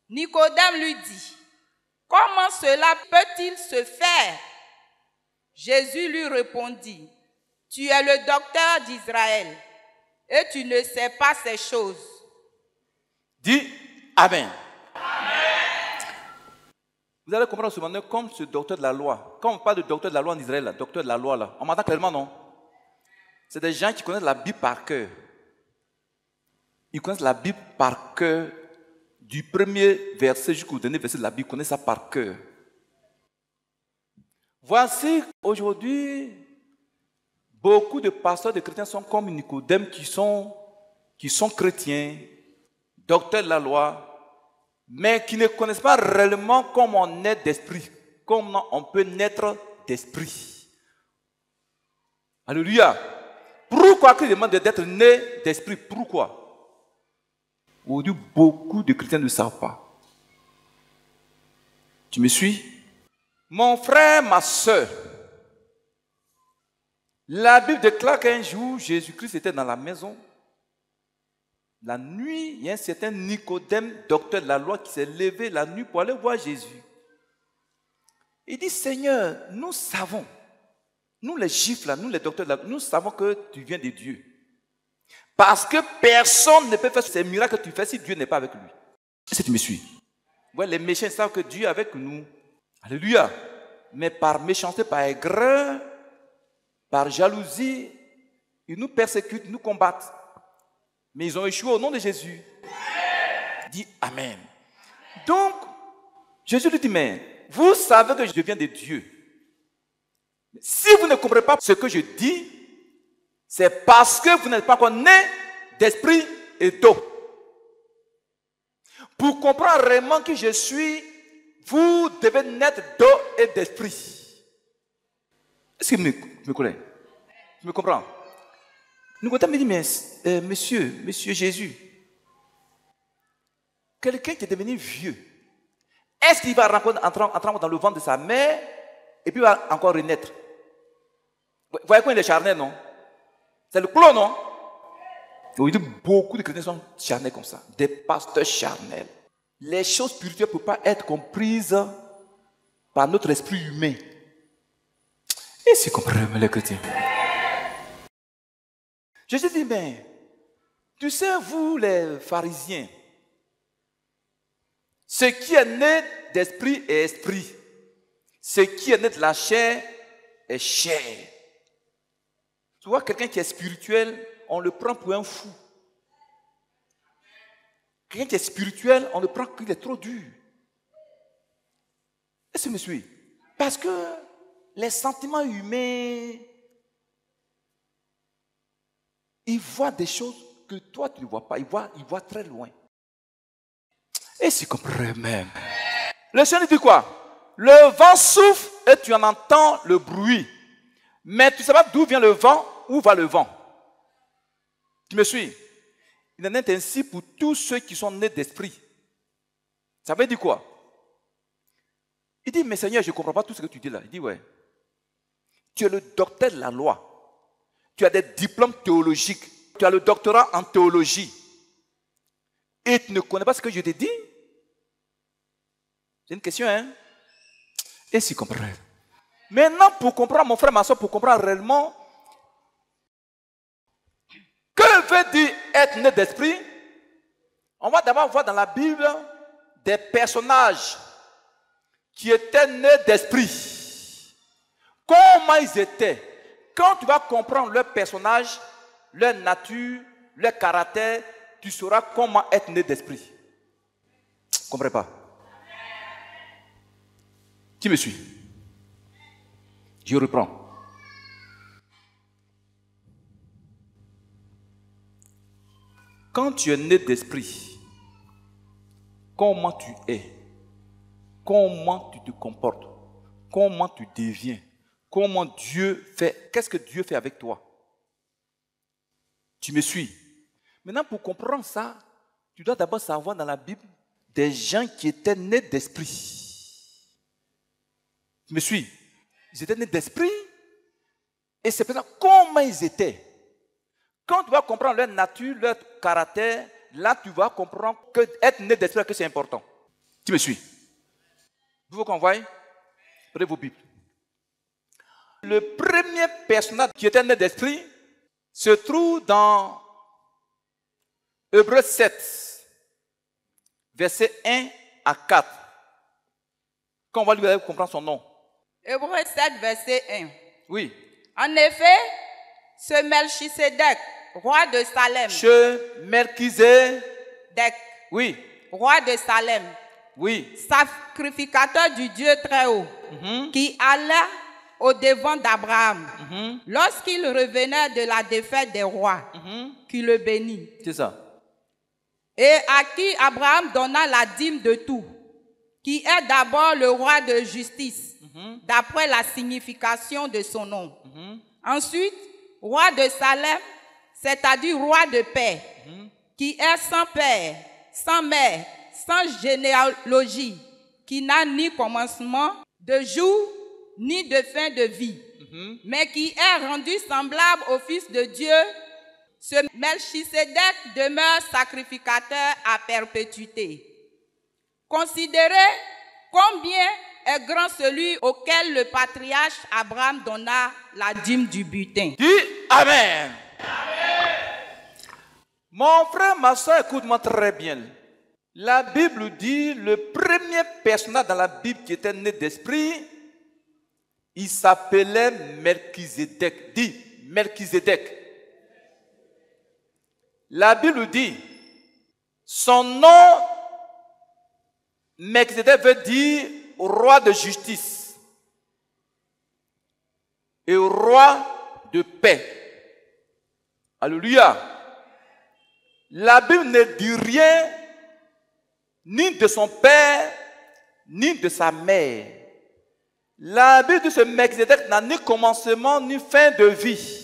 Nicodème lui dit, « Comment cela peut-il se faire? » Jésus lui répondit, « Tu es le docteur d'Israël, et tu ne sais pas ces choses. » Dis Amen. Vous allez comprendre ce moment comme ce docteur de la loi. Quand on parle de docteur de la loi en Israël, là, docteur de la loi, là, on m'entend clairement, non? C'est des gens qui connaissent la Bible par cœur. Ils connaissent la Bible par cœur. Du premier verset jusqu'au dernier verset de la Bible, ils connaissent ça par cœur. Voici aujourd'hui, beaucoup de pasteurs de chrétiens sont comme Nicodème qui sont chrétiens, docteurs de la loi, mais qui ne connaissent pas réellement comment on est d'esprit, comment on peut naître d'esprit. Alléluia. Pourquoi qu'ils demandent d'être né d'esprit? Pourquoi? Aujourd'hui, beaucoup de chrétiens ne savent pas. Tu me suis? Mon frère, ma soeur, la Bible déclare qu'un jour, Jésus-Christ était dans la maison. La nuit, il y a un certain Nicodème, docteur de la loi, qui s'est levé la nuit pour aller voir Jésus. Il dit, Seigneur, nous savons, nous les Juifs, là, nous les docteurs de la loi, nous savons que tu viens de Dieu. Parce que personne ne peut faire ces miracles que tu fais si Dieu n'est pas avec lui. Est-ce que tu me suis? Ouais, les méchants savent que Dieu est avec nous. Alléluia. Mais par méchanceté, par aigreur, par jalousie, ils nous persécutent, ils nous combattent. Mais ils ont échoué au nom de Jésus. Dis Amen. Donc, Jésus lui dit, mais vous savez que je viens de Dieu. Si vous ne comprenez pas ce que je dis, c'est parce que vous n'êtes pas encore né d'esprit et d'eau. Pour comprendre réellement qui je suis, vous devez naître d'eau et d'esprit. Est-ce que vous me connaissez? Tu me comprends? Nicodème me dit, mais monsieur Jésus, quelqu'un qui est devenu vieux, est-ce qu'il va entrer dans le ventre de sa mère et puis il va encore renaître? Vous voyez quoi, il est charnel, non? C'est le clone, non? Aujourd'hui, beaucoup de chrétiens sont charnels comme ça. Des pasteurs charnels. Les choses spirituelles ne peuvent pas être comprises par notre esprit humain. Et c'est comprenez les chrétiens. Jésus dit, mais tu sais, vous les pharisiens, ce qui est né d'esprit est esprit. Ce qui est né de la chair est chair. Tu vois, quelqu'un qui est spirituel, on le prend pour un fou. Quelqu'un qui est spirituel, on le prend qu'il est trop dur. Est-ce que vous me suivez? Parce que les sentiments humains, ils voient des choses que toi tu ne vois pas. Ils voient très loin. Et c'est compris même. Le Seigneur dit quoi? Le vent souffle et tu en entends le bruit. Mais tu ne sais pas d'où vient le vent, où va le vent. Tu me suis? Il en est ainsi pour tous ceux qui sont nés d'esprit. Ça veut dire quoi? Il dit, mais Seigneur, je ne comprends pas tout ce que tu dis là. Il dit, ouais. Tu es le docteur de la loi. Tu as des diplômes théologiques. Tu as le doctorat en théologie. Et tu ne connais pas ce que je t'ai dit? C'est une question, hein? Et s'il comprend. Maintenant, pour comprendre, mon frère, ma soeur, pour comprendre réellement, que veut dire être né d'esprit? On va d'abord voir dans la Bible des personnages qui étaient nés d'esprit. Comment ils étaient? Quand tu vas comprendre leur personnage, leur nature, leur caractère, tu sauras comment être né d'esprit. Tu ne comprends pas? Qui me suit? Je reprends. Quand tu es né d'esprit, comment tu es? Comment tu te comportes? Comment tu deviens? Comment Dieu fait? Qu'est-ce que Dieu fait avec toi? Tu me suis? Maintenant, pour comprendre ça, tu dois d'abord savoir dans la Bible des gens qui étaient nés d'esprit. Tu me suis? Ils étaient nés d'esprit. Et c'est pour ça, comment ils étaient? Quand tu vas comprendre leur nature, leur caractère, là tu vas comprendre que être né d'esprit, que c'est important. Tu me suis? Vous voulez qu'on voie? Prenez vos Bibles. Le premier personnage qui était né d'esprit se trouve dans Hébreux 7, versets 1 à 4. Quand on va lui comprendre son nom. Hébreux 7, verset 1. Oui. En effet, ce Melchisédek, roi de Salem. Melchisédek. Oui. Roi de Salem. Oui. Sacrificateur du Dieu très haut, qui alla au-devant d'Abraham, lorsqu'il revenait de la défaite des rois, qui le bénit. C'est ça. Et à qui Abraham donna la dîme de tout, qui est d'abord le roi de justice, d'après la signification de son nom. Ensuite, roi de Salem, c'est-à-dire roi de paix, qui est sans père, sans mère, sans généalogie, qui n'a ni commencement de jour, ni de fin de vie, mais qui est rendu semblable au Fils de Dieu. Ce Melchisédek demeure sacrificateur à perpétuité. Considérez combien est grand celui auquel le patriarche Abraham donna la dîme du butin. Dis Amen. Amen. Mon frère, ma soeur, écoute-moi très bien. La Bible dit, le premier personnage dans la Bible qui était né d'esprit, il s'appelait Melchisédek. Dis Melchisédek. La Bible dit, son nom, Melchisédek veut dire roi de justice et roi de paix. Alléluia. La Bible ne dit rien ni de son père, ni de sa mère. La Bible de ce Melchisédek n'a ni commencement, ni fin de vie.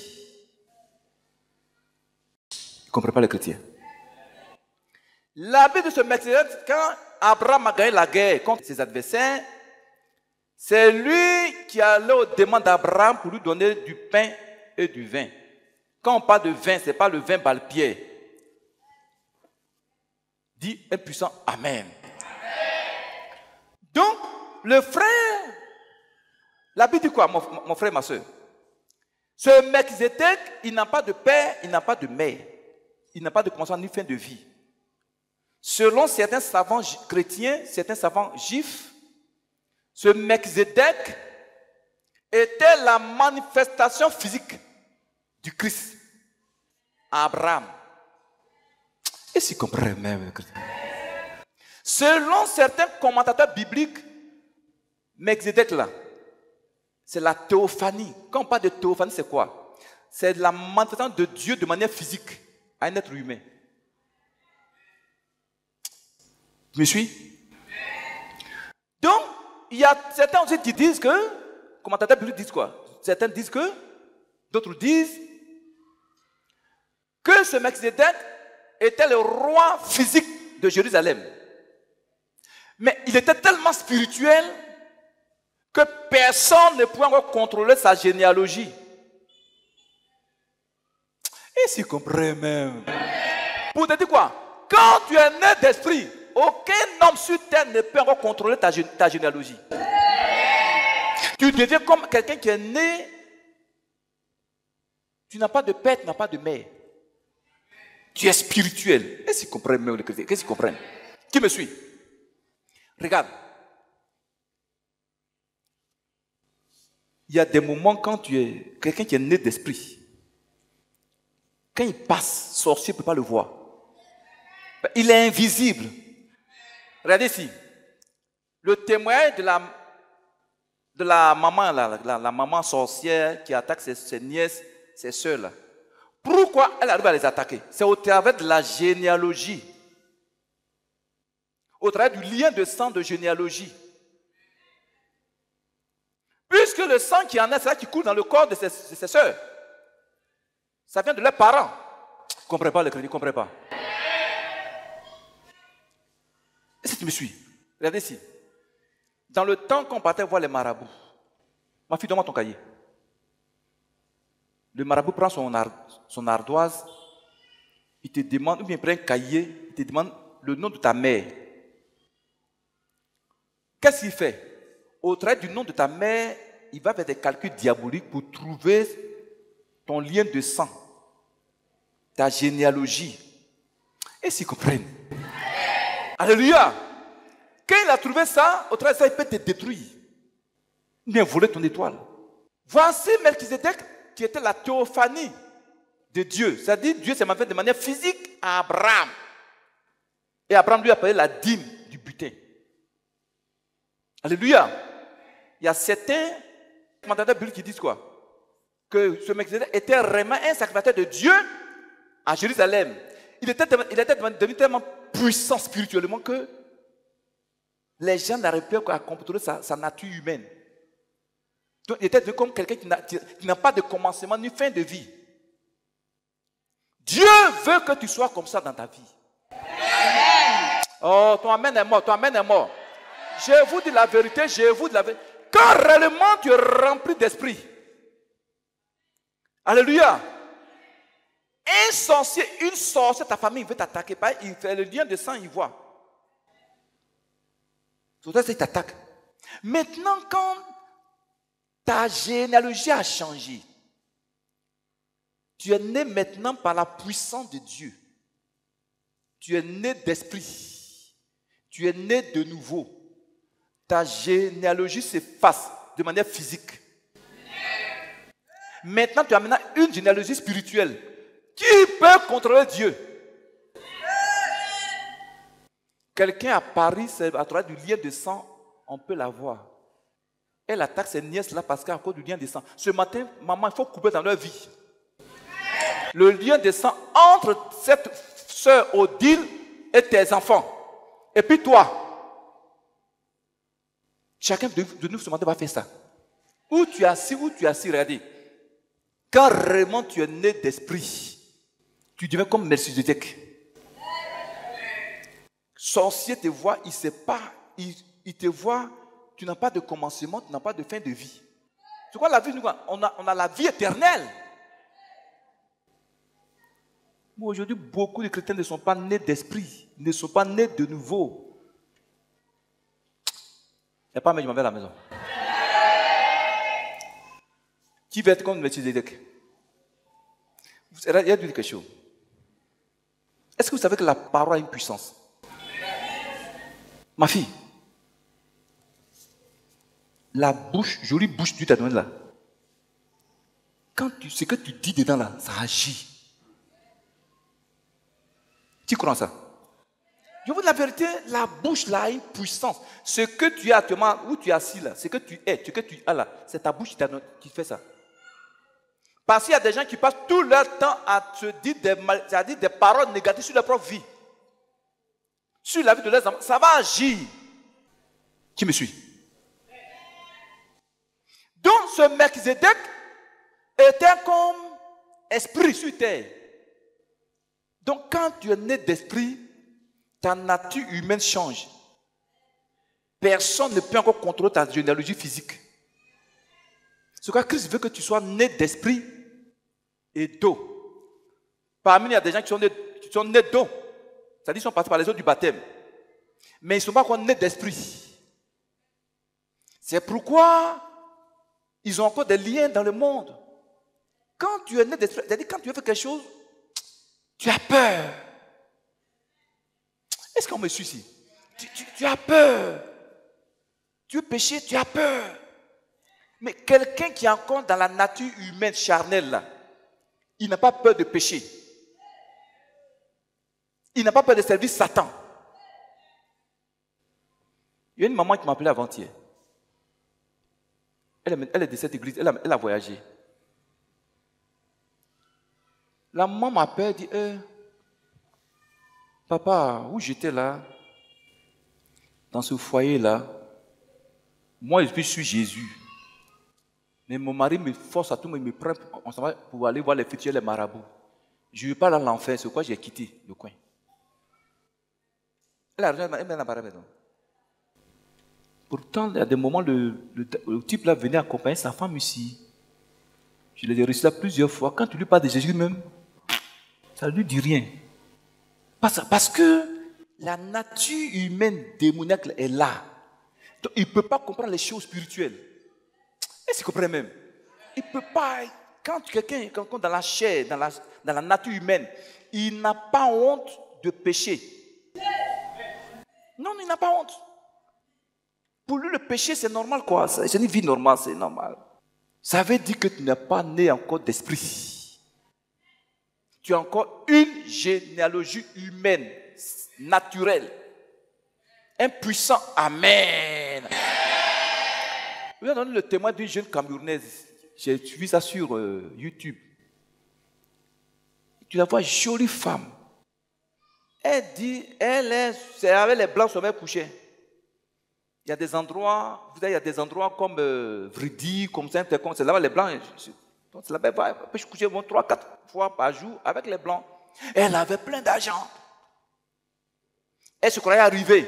Ne comprenez pas les chrétiens. La Bible de ce Melchisédek, quand Abraham a gagné la guerre contre ses adversaires, c'est lui qui allait aux demandes d'Abraham pour lui donner du pain et du vin. Quand on parle de vin, ce n'est pas le vin Balpierre. Dis un puissant Amen. Donc, le frère, la Bible dit quoi, mon frère, ma soeur? Ce Melchisédek, il n'a pas de père, il n'a pas de mère. Il n'a pas de commencement ni fin de vie. Selon certains savants chrétiens, certains savants juifs, ce Melchisédek était la manifestation physique du Christ à Abraham. Et s'il comprend même. Selon certains commentateurs bibliques, Melchisédek là, c'est la théophanie. Quand on parle de théophanie, c'est quoi? C'est la manifestation de Dieu de manière physique à un être humain. Tu me suis? Donc, il y a certains aussi qui disent que, commentateurs bibliques disent quoi? Certains disent que, d'autres disent que ce Melchisédek était le roi physique de Jérusalem. Mais il était tellement spirituel que personne ne pouvait encore contrôler sa généalogie. Et s'il comprend même. Pour te dire quoi? Quand tu es né d'esprit, aucun homme sur terre ne peut encore contrôler ta généalogie. Tu deviens comme quelqu'un qui est né. Tu n'as pas de père, tu n'as pas de mère. Tu es spirituel. Est-ce qu'ils comprennent même les chrétiens? Qu'est-ce qu'ils comprennent? Qui me suit? Regarde. Il y a des moments quand tu es quelqu'un qui est né d'esprit. Quand il passe, sorcier ne peut pas le voir. Il est invisible. Regardez ici. Le témoignage de la maman, la maman sorcière qui attaque ses nièces, ses soeurs là. Pourquoi elle arrive à les attaquer? C'est au travers de la généalogie. Au travers du lien de sang de généalogie. Puisque le sang qui en est, c'est ça qui coule dans le corps de ses soeurs. Ça vient de leurs parents. Ne comprenez pas le crédit, ne comprenez pas. Est-ce que tu me suis? Regardez ici. Dans le temps qu'on partait voir les marabouts, ma fille, donne-moi ton cahier. Le marabout prend son ardoise, il te demande, ou bien il prend un cahier, il te demande le nom de ta mère. Qu'est-ce qu'il fait? Au travers du nom de ta mère, il va faire des calculs diaboliques pour trouver ton lien de sang, ta généalogie. Et s'ils comprennent. Alléluia! Quand il a trouvé ça, au travers de ça, il peut te détruire. Il vient voler ton étoile. Voici Melchizedek qui était la théophanie de Dieu. C'est-à-dire, Dieu s'est manifesté de manière physique à Abraham. Et Abraham lui a payé la dîme du butin. Alléluia! Il y a certains commentateurs bibliques qui disent quoi? Que ce Melchizedek était vraiment un sacrificateur de Dieu à Jérusalem. Il était devenu tellement puissant spirituellement que les gens n'arrivaient plus à contrôler sa nature humaine. Donc, il était comme quelqu'un qui n'a pas de commencement ni fin de vie. Dieu veut que tu sois comme ça dans ta vie. Amen. Oh, ton amen est mort, ton amen est mort. Je vous dis la vérité, Quand réellement tu es rempli d'esprit. Alléluia. Un sorcier, une sorcière, ta famille veut t'attaquer. Il fait le lien de sang, il voit. C'est ça qu'il t'attaque. Maintenant, quand ta généalogie a changé, tu es né maintenant par la puissance de Dieu. Tu es né d'esprit. Tu es né de nouveau. Ta généalogie s'efface de manière physique. Maintenant, tu as maintenant une généalogie spirituelle. Qui peut contrôler Dieu? Quelqu'un à Paris, à travers du lien de sang, on peut la voir. Elle attaque ses nièces là parce qu'à cause du lien de sang. Ce matin, maman, il faut couper dans leur vie. Le lien de sang entre cette sœur Odile et tes enfants. Et puis toi. Chacun de nous ce matin va faire ça. Où tu es assis, regardez. Quand vraiment tu es né d'esprit, tu deviens comme Melchizedek. Sorcier te voit, il ne sait pas, il te voit, tu n'as pas de commencement, tu n'as pas de fin de vie. C'est quoi la vie? On a la vie éternelle. Mais aujourd'hui, beaucoup de chrétiens ne sont pas nés d'esprit, ne sont pas nés de nouveau. Il n'y a pas mais je m'en vais à la maison. Qui va être comme Melchizedek? Il y a dit quelque chose. Est-ce que vous savez que la parole a une puissance? Ma fille, la bouche, jolie bouche que tu t'as donnée là, ce que tu dis dedans là, ça agit. Tu crois ça? Je vous dis la vérité, la bouche là a une puissance. Ce que tu es actuellement, où tu es assis là, ce que tu es, ce que tu as là, c'est ta bouche qui fait ça. Parce qu'il y a des gens qui passent tout leur temps à se dire des paroles négatives sur leur propre vie. Sur la vie de leurs enfants, ça va agir. Qui me suit? Donc ce Melchizedek était comme esprit sur terre. Donc quand tu es né d'esprit, ta nature humaine change. Personne ne peut encore contrôler ta généalogie physique. C'est pourquoi Christ veut que tu sois né d'esprit et d'eau. Parmi nous, il y a des gens qui sont nés d'eau. C'est-à-dire qu'ils sont passés par les eaux du baptême. Mais ils ne sont pas encore nés d'esprit. C'est pourquoi ils ont encore des liens dans le monde. Quand tu es né d'esprit, c'est-à-dire quand tu veux faire quelque chose, tu as peur. Est-ce qu'on me suit ici? Tu as peur. Tu veux pécher, tu as peur. Mais quelqu'un qui est encore dans la nature humaine charnelle, là, il n'a pas peur de pécher. Il n'a pas peur de servir Satan. Il y a une maman qui m'a appelé avant-hier. Elle est de cette église, elle a voyagé. La maman m'appelle et dit, papa, où j'étais là, dans ce foyer-là, moi je suis Jésus. Mais mon mari me force à tout, il me prend pour aller voir les futurs, les marabouts. Je ne veux pas aller à l'enfer, c'est pourquoi j'ai quitté le coin. Elle a rejoint, elle m'a parlé. Pourtant, il y a des moments, le type là venait accompagner sa femme ici. Je l'ai reçu là plusieurs fois. Quand tu lui parles de Jésus même, ça ne lui dit rien. Parce que la nature humaine démoniaque est là. Donc, il ne peut pas comprendre les choses spirituelles. Est-ce qu'il comprend même? Il ne peut pas. Quand quelqu'un est dans la chair, dans la nature humaine, il n'a pas honte de pécher. Non, il n'a pas honte. Pour lui, le péché, c'est normal, quoi. C'est une vie normale, c'est normal. Ça veut dire que tu n'es pas né encore d'esprit. Tu as encore une généalogie humaine, naturelle. Un puissant Amen. Je vais donner le témoin d'une jeune Camerounaise. J'ai vu ça sur YouTube. Tu la vois, jolie femme. Elle dit, c'est avec les blancs sur mes couchés. Il y a des endroits, vous savez, il y a des endroits comme Vridi, comme ça, c'est là-bas les blancs. Donc c'est là-bas, je couchais 3-4 fois par jour avec les blancs. Elle avait plein d'argent. Elle se croyait arrivée.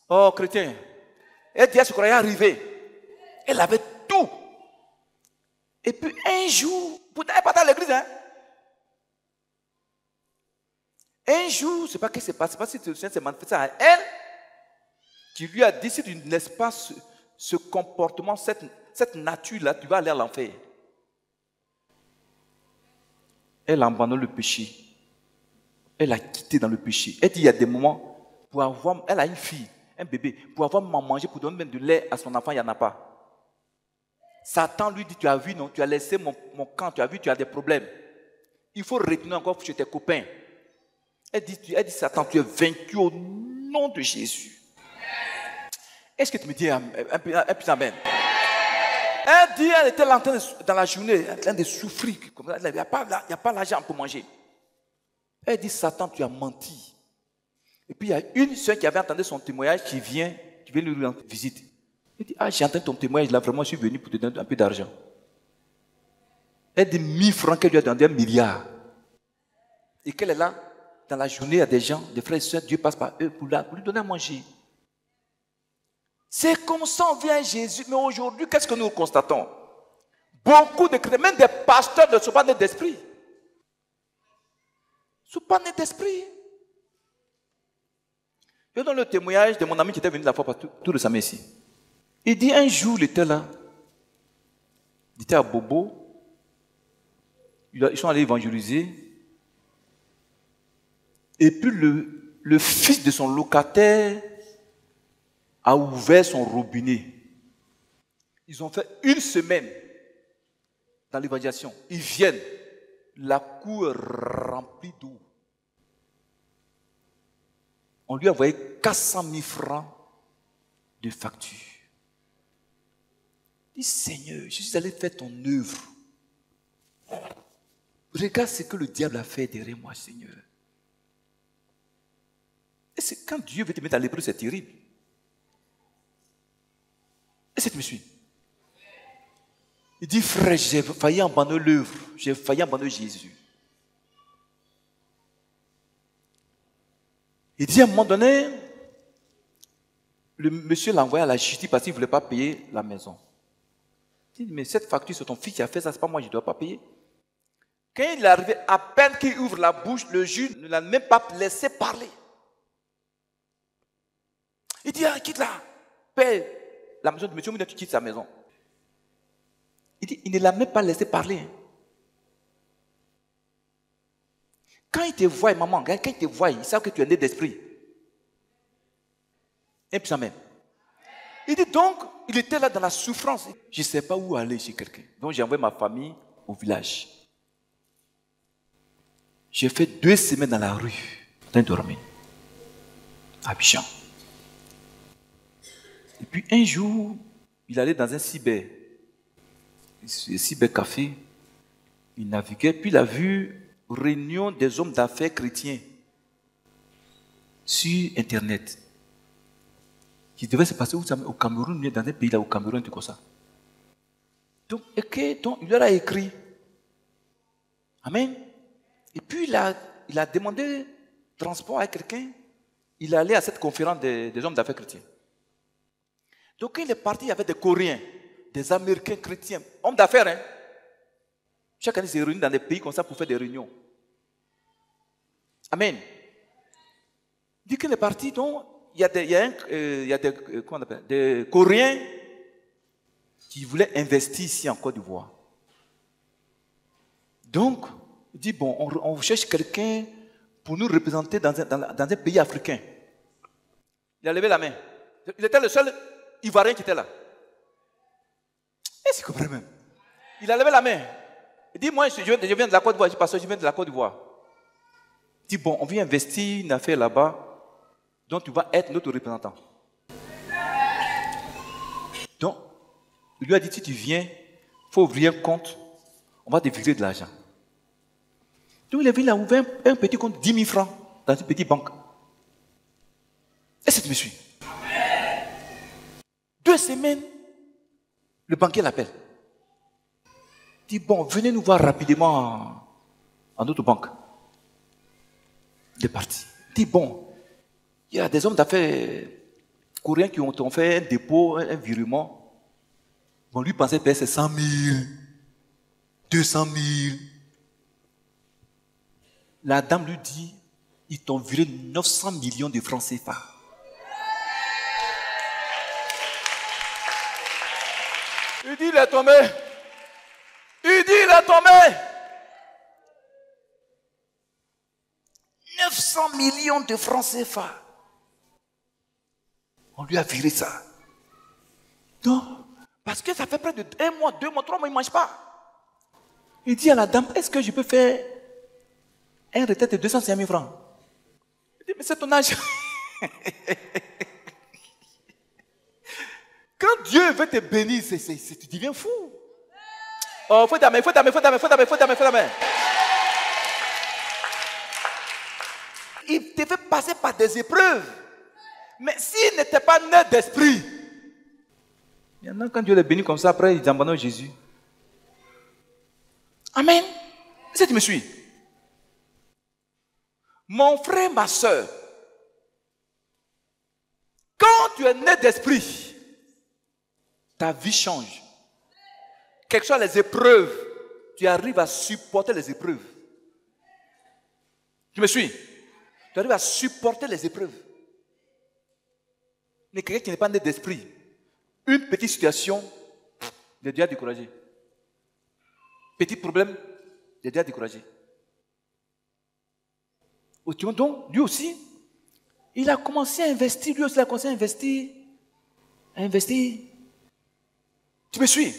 Oh, chrétien. Elle dit, elle se croyait arrivée. Elle avait tout. Et puis un jour, pourtant elle n'est pas dans l'église, hein. Un jour, je ne sais pas ce qui s'est passé, si le Seigneur s'est manifesté à elle, qui lui a dit, si tu ne laisses pas ce comportement, cette nature-là, tu vas aller à l'enfer. Elle a abandonné le péché. Elle a quitté dans le péché. Elle dit, il y a des moments, pour avoir, elle a une fille, un bébé, pour avoir manger, pour donner même de lait à son enfant, il n'y en a pas. Satan lui dit, tu as vu, non, tu as laissé mon camp, tu as vu, tu as des problèmes. Il faut retourner encore chez tes copains. Elle dit, Satan, tu es vaincu au nom de Jésus. Est-ce que tu me dis un peu amen? Elle dit, elle était là dans la journée, en train de souffrir. Il n'y a pas l'argent pour manger. Elle dit, Satan, tu as menti. Et puis il y a une soeur qui avait entendu son témoignage qui vient lui rendre visite. Elle dit, j'ai entendu ton témoignage, là vraiment je suis venu pour te donner un peu d'argent. Elle dit 1000 francs qu'elle lui a donné 1 milliard. Et qu'elle est là, dans la journée, il y a des gens, des frères et sœurs, Dieu passe par eux pour lui donner à manger. C'est comme ça on vient à Jésus. Mais aujourd'hui, qu'est-ce que nous constatons? Beaucoup de chrétiens, même des pasteurs ne sont pas nés d'esprit. Ils ne sont pas nés d'esprit. Je donne le témoignage de mon ami qui était venu la fois tout récemment ici. Il dit un jour, il était là. Il était à Bobo. Ils sont allés évangéliser. Et puis le fils de son locataire a ouvert son robinet. Ils ont fait 1 semaine dans l'évangélisation. Ils viennent, la cour remplie d'eau. On lui a envoyé 400 000 francs de facture. Il dit, Seigneur, je suis allé faire ton œuvre. Regarde ce que le diable a fait derrière moi, Seigneur. Et c'est quand Dieu veut te mettre à l'épreuve, c'est terrible. Est-ce que tu me suis? Il dit, frère, j'ai failli abandonner l'œuvre. J'ai failli abandonner Jésus. Il dit à un moment donné, le monsieur l'a envoyé à la justice parce qu'il ne voulait pas payer la maison. Il dit, mais cette facture, c'est ton fils qui a fait ça, c'est pas moi, je ne dois pas payer. Quand il est arrivé, à peine qu'il ouvre la bouche, le juge ne l'a même pas laissé parler. Il dit, ah, quitte là, paie la maison du monsieur, mais tu quittes sa maison. Il dit, il ne l'a même pas laissé parler. Quand il te voit, maman, quand il te voit, il sait que tu es né d'esprit. Et puis amen. Il dit donc, il était là dans la souffrance. Je ne sais pas où aller chez quelqu'un. Donc j'ai envoyé ma famille au village. J'ai fait 2 semaines dans la rue, en train de dormir, à Abidjan. Et puis un jour, il allait dans un cybercafé. Il naviguait, puis il a vu réunion des hommes d'affaires chrétiens sur Internet. Qui devait se passer au Cameroun, dans un pays là, au Cameroun, tout comme ça. Donc, il leur a écrit. Amen. Et puis, il a demandé transport à quelqu'un. Il est allé à cette conférence des hommes d'affaires chrétiens. Donc, quand il est parti, il y avait des Coréens, des Américains chrétiens, hommes d'affaires. Hein? Chaque année, ils se réunissent dans des pays comme ça pour faire des réunions. Amen. Il dit qu'il est parti, donc, il y a des Coréens qui voulaient investir ici en Côte d'Ivoire. Donc, il dit, bon, on cherche quelqu'un pour nous représenter dans un pays africain. Il a levé la main. Il était le seul Ivoirien qui était là. Est-ce que vous comprenez même? Il a levé la main. Il dit, moi, je viens de la Côte d'Ivoire. Je dis, pasteur, je viens de la Côte d'Ivoire. Il dit, bon, on vient investir une affaire là-bas. Donc, tu vas être notre représentant. Donc, il lui a dit, si tu viens, il faut ouvrir un compte, on va te virer de l'argent. Donc, il a ouvert un petit compte, 10 000 francs, dans une petite banque. Est-ce que tu me suis? 2 semaines, le banquier l'appelle. Il dit, bon, venez nous voir rapidement en notre banque. Il est parti. Il dit, bon, il y a des hommes d'affaires coréens qui ont fait un dépôt, un virement. Bon, lui pensait payer 100 000, 200 000. La dame lui dit, ils t'ont viré 900 millions de francs CFA. Il dit, il est tombé. Il dit, il est tombé. 900 millions de francs CFA. On lui a viré ça. Non, parce que ça fait près de 1 mois, 2 mois, 3 mois, il ne mange pas. Il dit à la dame, est-ce que je peux faire un retraite de 205 000 francs? Il dit, mais c'est ton âge. Quand Dieu veut te bénir, tu deviens fou. Oh, faut ta main. Il te fait passer par des épreuves. Mais s'il n'était pas né d'esprit, il y en a quand Dieu les bénit comme ça, après ils abandonnent Jésus. Amen. Est-ce que tu me suis? Mon frère, ma soeur, quand tu es né d'esprit, ta vie change. Quelles que soient les épreuves, tu arrives à supporter les épreuves. Tu me suis? Tu arrives à supporter les épreuves. Mais quelqu'un qui n'est pas né d'esprit, une petite situation, il est déjà découragé. Petit problème, il est déjà découragé. Donc, lui aussi, il a commencé à investir. Lui aussi, il a commencé à investir. Tu me suis?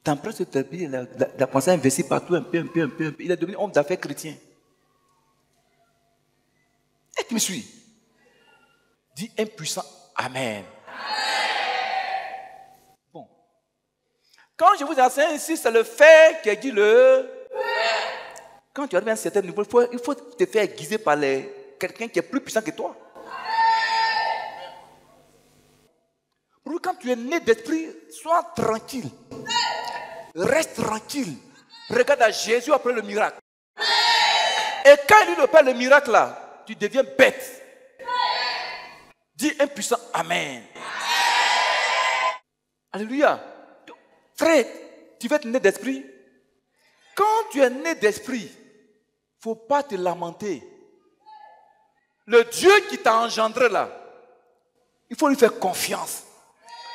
Dans presque toute la vie, il a commencé à investir partout, un peu. Il est devenu homme d'affaires chrétien. Et tu me suis? Dis un puissant Amen. Bon. Quand je vous enseigne ici, c'est le fait qui dit le... Quand tu arrives à un certain niveau, il faut te faire aiguiser par quelqu'un qui est plus puissant que toi. Pour quand tu es né d'esprit, sois tranquille. Reste tranquille. Regarde à Jésus après le miracle. Et quand il opère le miracle là, tu deviens bête. Dis un puissant Amen. Alléluia. Frère, tu veux être né d'esprit? Quand tu es né d'esprit, il ne faut pas te lamenter. Le Dieu qui t'a engendré là, il faut lui faire confiance.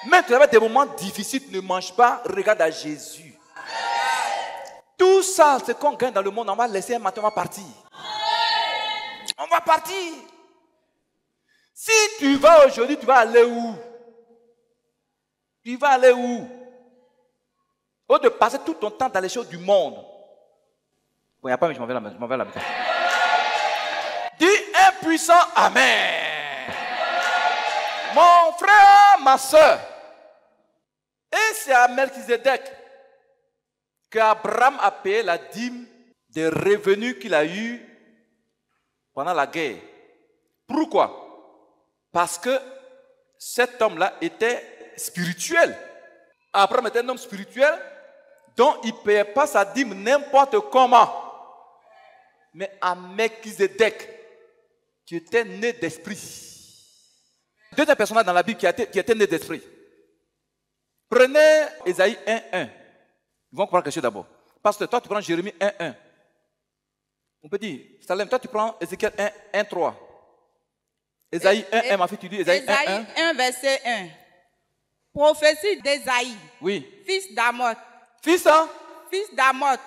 Même si tu as des moments difficiles, ne mange pas, regarde à Jésus. Tout ça, c'est qu'on gagne dans le monde, on va laisser un matin, on va partir. On va partir. Si tu vas aujourd'hui, tu vas aller où? Tu vas aller où? Au lieu de passer tout ton temps dans les choses du monde. Bon, il n'y a pas, mais je m'en vais là. Dis un puissant Amen. Mon frère, ma soeur. Et c'est à Melchizedek qu'Abraham a payé la dîme des revenus qu'il a eus pendant la guerre. Pourquoi? Parce que cet homme-là était spirituel. Abraham était un homme spirituel, donc il ne payait pas sa dîme n'importe comment. Mais à Melchizedek, qui était né d'esprit. Deuxième personnage dans la Bible qui était né d'esprit. Prenez Ésaïe 1:1. Ils vont comprendre quelque chose d'abord. Parce que toi, tu prends Jérémie 1:1. On peut dire, Salem, toi, tu prends Ézéchiel 1:3. Ésaïe 1:1, ma fille, tu dis Ésaïe 1:1. 1, verset 1. Prophétie d'Ésaïe. Oui. Fils d'Amoth. Fils, hein? Fils d'Amoth.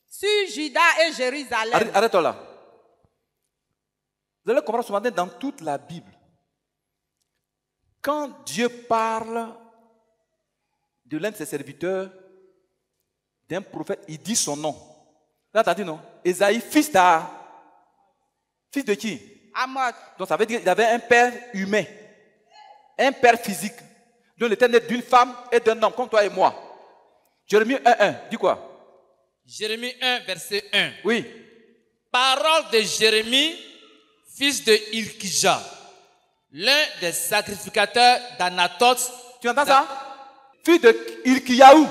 Sur Juda et Jérusalem. Arrête-toi là. Vous allez comprendre ce matin dans toute la Bible. Quand Dieu parle de l'un de ses serviteurs, d'un prophète, il dit son nom. Là, tu as dit non? Ésaïe, fils de qui? Amoth. Donc ça veut dire qu'il avait un père humain, un père physique. Donc il était né d'une femme et d'un homme, comme toi et moi. Jérémie 1:1, dis quoi? Jérémie 1, verset 1. Oui. Parole de Jérémie, fils de Hilkija, l'un des sacrificateurs d'Anatoth. Tu entends ça? Fils de Hilkiyahu.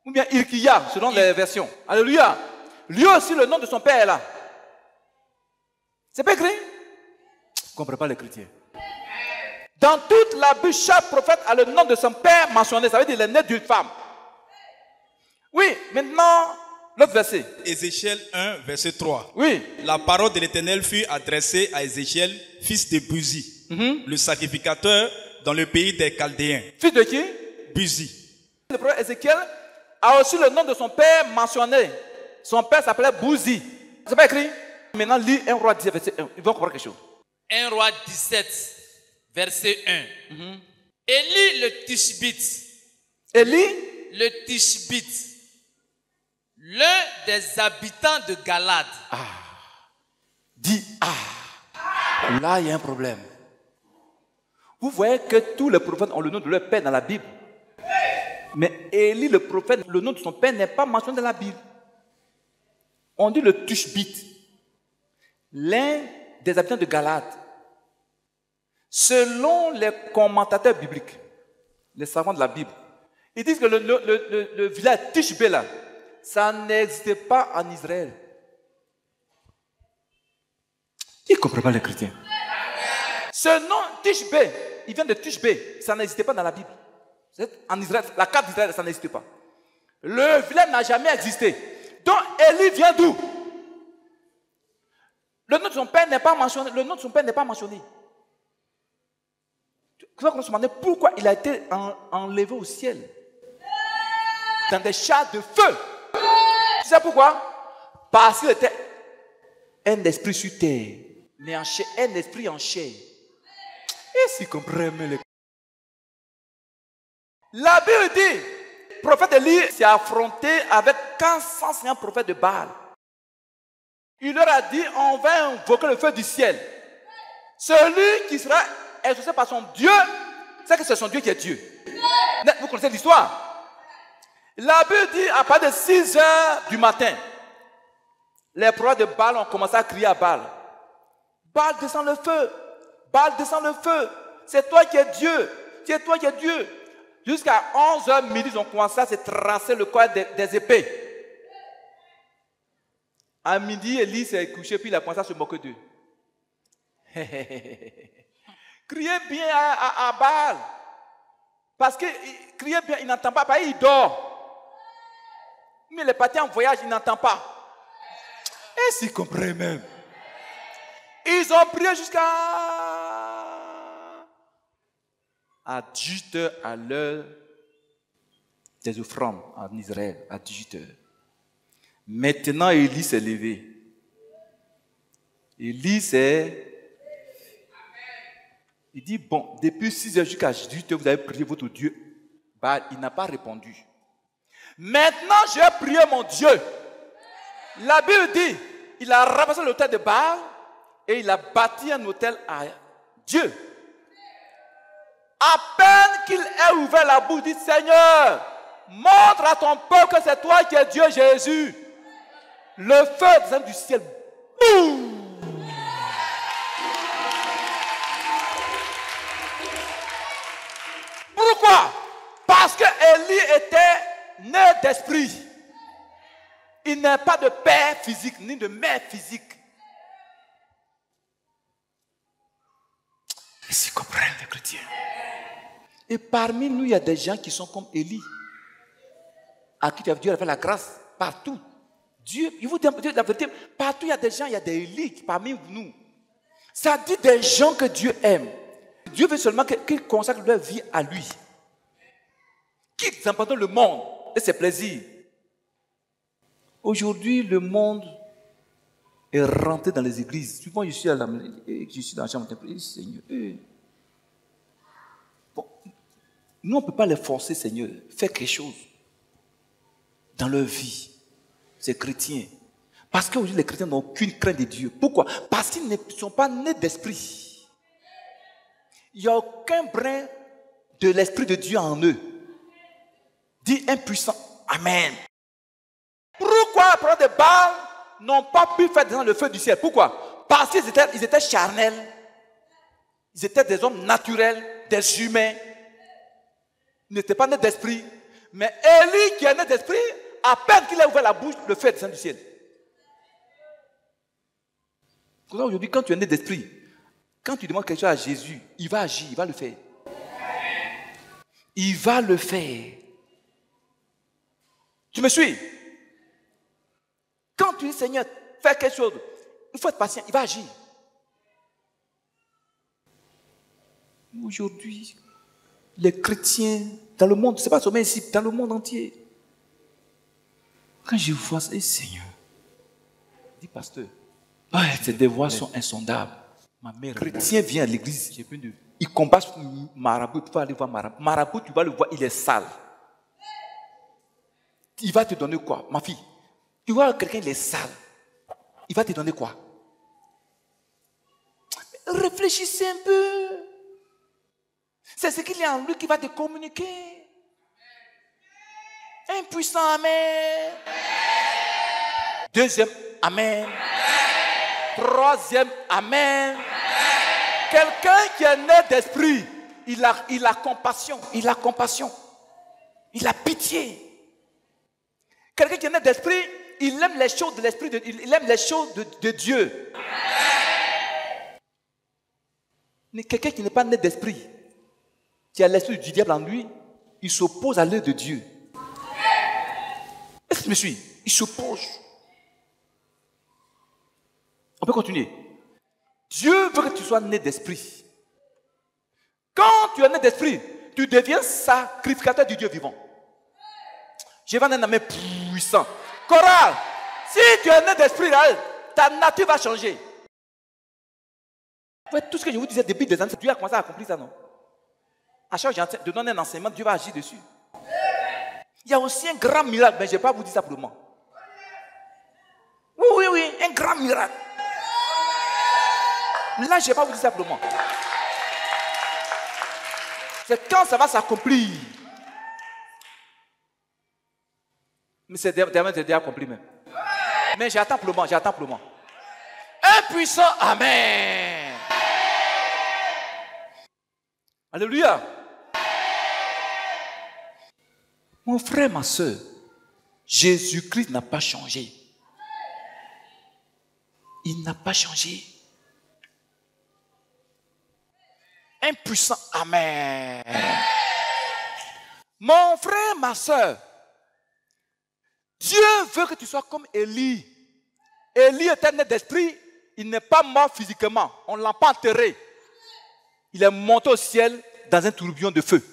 Ou bien Hilkiya, selon les versions. Alléluia. Lui aussi, le nom de son père est là. C'est pas écrit? Je ne comprends pas les chrétiens. Dans toute la Bible, chaque prophète a le nom de son père mentionné. Ça veut dire qu'il est né d'une femme. Oui, maintenant, l'autre verset. Ézéchiel 1, verset 3. Oui. La parole de l'Éternel fut adressée à Ézéchiel, fils de Buzi, le sacrificateur dans le pays des Chaldéens. Fils de qui? Buzi. Le prophète Ézéchiel a aussi le nom de son père mentionné. Son père s'appelait Bouzi. C'est pas écrit? Maintenant, lis 1 roi 17, verset 1. Il va comprendre quelque chose. 1 roi 17, verset 1. Élie le Tishbite. Élie, Le Tishbite. L'un des habitants de Galade. dit là, il y a un problème. Vous voyez que tous les prophètes ont le nom de leur père dans la Bible. Mais Élie, le prophète, le nom de son père n'est pas mentionné dans la Bible. On dit le Tishbite, l'un des habitants de Galade. Selon les commentateurs bibliques, les savants de la Bible, ils disent que le village Tishbé là, ça n'existait pas en Israël. Ils ne comprennent pas les chrétiens. Ce nom Tishbé, il vient de Tishbé, ça n'existait pas dans la Bible. En Israël, la carte d'Israël, ça n'existait pas. Le village n'a jamais existé. Donc Élie vient d'où? Le nom de son père n'est pas mentionné. Le nom de son père n'est pas mentionné. Pourquoi il a été enlevé au ciel dans des chars de feu? Tu sais pourquoi? Parce qu'il était un esprit sur terre, mais en chair, un esprit en chair. Et si comprenez les... La Bible dit, le prophète Élie s'est affronté avec 450 prophètes de Baal. Il leur a dit, on va invoquer le feu du ciel. Celui qui sera exaucé par son Dieu, c'est que c'est son Dieu qui est Dieu. Vous connaissez l'histoire? La Bible dit, à partir de 6 heures du matin, les prophètes de Baal ont commencé à crier à Baal. Baal, descend le feu. Baal, descend le feu. C'est toi qui es Dieu. C'est toi qui es Dieu. Jusqu'à 11h midi, ils ont commencé à se tracer le corps des épées. À midi, Élie s'est couché, puis il a commencé à se moquer d'eux. Criez bien à Baal. Parce que criez bien, il n'entend pas, parce qu'il dort. Mais les partis en voyage, il n'entend pas. Et s'il comprend même. Ils ont prié jusqu'à 18 heures à l'heure des offrandes en Israël, à 18 heures. Maintenant, Élie s'est levé. Élie il dit, bon, depuis 6 heures jusqu'à 18 heures, vous avez prié votre Dieu. Bah, il n'a pas répondu. Maintenant, je vais prier mon Dieu. La Bible dit, il a ramassé l'autel de Baal et il a bâti un autel à Dieu. À peine qu'il ait ouvert la bouche, il dit, Seigneur, montre à ton peuple que c'est toi qui es Dieu Jésus. Le feu descend du ciel. Boum! Pourquoi? Parce que Élie était né d'esprit. Il n'est pas de père physique, ni de mère physique. Est-ce qu'ils comprennent les chrétiens? Et parmi nous, il y a des gens qui sont comme Élie, à qui Dieu a fait la grâce partout. Dieu, il vous dit la vérité, partout il y a des gens, il y a des Élie parmi nous. Ça dit des gens que Dieu aime. Dieu veut seulement qu'ils consacrent leur vie à lui. Qu'ils abandonnent le monde et ses plaisirs. Aujourd'hui, le monde est rentré dans les églises. Souvent, je suis à la je suis dans la chambre de Seigneur. Bon, nous, on ne peut pas les forcer, Seigneur. Faire quelque chose dans leur vie. Ces chrétiens. Parce qu'aujourd'hui, les chrétiens n'ont aucune crainte de Dieu. Pourquoi? Parce qu'ils ne sont pas nés d'esprit. Il n'y a aucun brin de l'esprit de Dieu en eux. Dis impuissant. Amen. Pourquoi les prophètes de Baal n'ont pas pu faire descendre le feu du ciel? Pourquoi? Parce qu'ils étaient charnels. Ils étaient des hommes naturels, des humains. Ils n'étaient pas nés d'esprit. Mais Élie, qui est né d'esprit, à peine qu'il a ouvert la bouche, le feu descend du ciel. Aujourd'hui, quand tu es né d'esprit, quand tu demandes quelque chose à Jésus, il va agir, il va le faire. Il va le faire. Tu me suis? Quand tu dis, Seigneur, fais quelque chose, il faut être patient, il va agir. Aujourd'hui, les chrétiens dans le monde, ce n'est pas seulement ici, dans le monde entier. Quand je vois ça, Seigneur, dis pasteur, ces devoirs sont insondables. Ma mère, chrétien vient à l'église, il combat marabout, tu vas aller voir marabout. Marabout, tu vas le voir, il est sale. Il va te donner quoi, ma fille? Tu vois quelqu'un, il est sale. Il va te donner quoi? Réfléchissez un peu. C'est ce qu'il y a en lui qui va te communiquer. Impuissant, amen. Deuxième, amen. Troisième, amen. Quelqu'un qui est né d'esprit, il a compassion. Il a compassion. Il a pitié. Quelqu'un qui est né d'esprit, il aime les choses de l'esprit, il aime les choses de Dieu. Mais quelqu'un qui n'est pas né d'esprit, qui a l'esprit du diable en lui, il s'oppose à l'œuvre de Dieu. Est-ce que tu me suis? Il s'oppose. On peut continuer. Dieu veut que tu sois né d'esprit. Quand tu es né d'esprit, tu deviens sacrificateur du Dieu vivant. Je vais en un homme puissant. Chorale, si tu es né d'esprit, ta nature va changer. Tout ce que je vous disais depuis des années, Dieu a commencé à accomplir ça, non? À chaque fois que je donne un enseignement, Dieu va agir dessus. Il y a aussi un grand miracle, mais je ne vais pas vous dire ça pour le moment. Oui, un grand miracle. Là, je ne vais pas vous dire ça pour le moment. C'est quand ça va s'accomplir. Mais c'est déjà accompli même. Mais j'attends pour le moment, Impuissant, amen. Alléluia. Mon frère, ma soeur, Jésus-Christ n'a pas changé. Il n'a pas changé. Un puissant amen. Mon frère, ma soeur, Dieu veut que tu sois comme Élie. Élie était né d'esprit, il n'est pas mort physiquement. On ne l'a pas enterré. Il est monté au ciel dans un tourbillon de feu.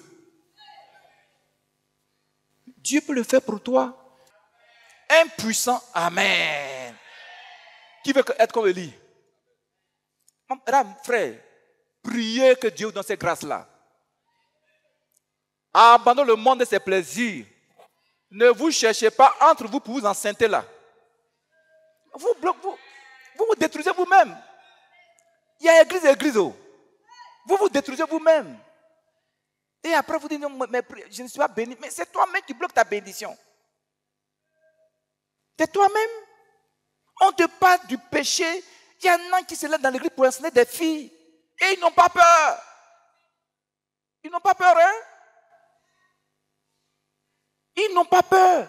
Dieu peut le faire pour toi. Un puissant amen. Qui veut être comme Élie? Madame, frère, priez que Dieu vous donne ces grâces-là. Abandonnez le monde et ses plaisirs. Ne vous cherchez pas entre vous pour vous enceinte là. Vous vous détruisez vous-même. Il y a église. Oh. Vous vous détruisez vous-même. Et après vous dites, non, mais je ne suis pas béni. Mais c'est toi-même qui bloque ta bénédiction. C'est toi-même. On te parle du péché. Il y en a qui se lèvent dans l'église pour enseigner des filles. Et ils n'ont pas peur. Ils n'ont pas peur, hein? Ils n'ont pas peur.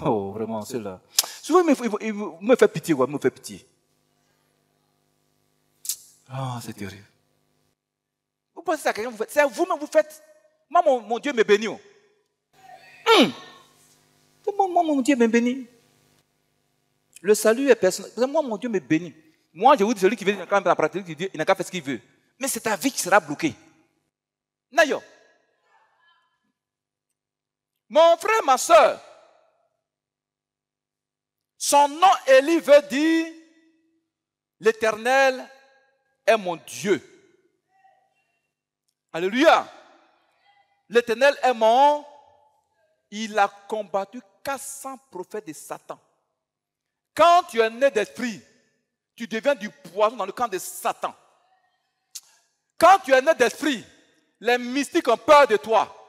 Oh, vraiment, c'est là. Souvent, il me fait pitié, quoi. Il me fait pitié. Oh, c'est terrible. Vous pensez à quelqu'un, vous faites. C'est vous-même, vous faites. Moi, mon Dieu me bénit. Moi, mon Dieu me bénit. Le salut est personnel. Moi, mon Dieu me bénit. Moi, je vous dis, celui qui veut quand même la pratique de Dieu, il n'a qu'à faire ce qu'il veut. Mais c'est ta vie qui sera bloquée. Nayo. Mon frère, ma soeur, son nom Élie veut dire l'Éternel est mon Dieu. Alléluia. L'Éternel est mon. Il a combattu 400 prophètes de Satan. Quand tu es né d'esprit, tu deviens du poison dans le camp de Satan. Quand tu es né d'esprit, les mystiques ont peur de toi.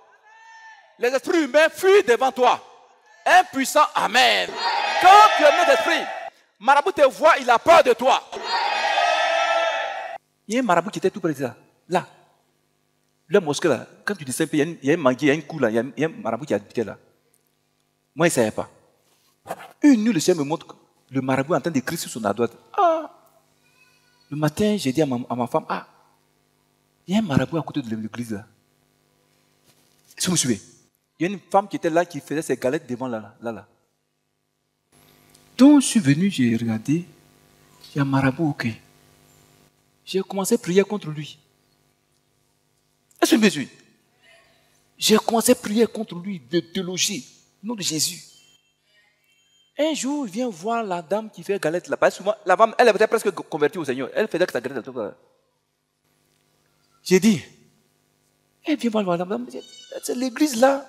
Les esprits humains fuient devant toi. Un puissant amen. Quand tu es né d'esprit, marabout te voit, il a peur de toi. Il y a un marabout qui était tout près de ça. Là. Le mosquée là. Quand tu descends, il y a un manguier, il y a une cour là. Il y a un marabout qui habitait là. Moi, il ne savait pas. Une nuit, le Seigneur me montre le marabout en train d'écrire sur son adroite. Ah. Le matin, j'ai dit à ma femme, ah, il y a un marabout à côté de l'église là. Est-ce que vous me suivez? Il y a une femme qui était là, qui faisait ses galettes devant là. Donc, je suis venu, j'ai regardé, il y a un marabout, ok. J'ai commencé à prier contre lui. Est-ce que vous me suivez? J'ai commencé à prier contre lui, de théologie, au nom de Jésus. Un jour, il vient voir la dame qui fait galette là. Souvent, la femme, elle était presque convertie au Seigneur. Elle faisait que sa galette là. J'ai dit, elle vient voir la dame. C'est l'église là.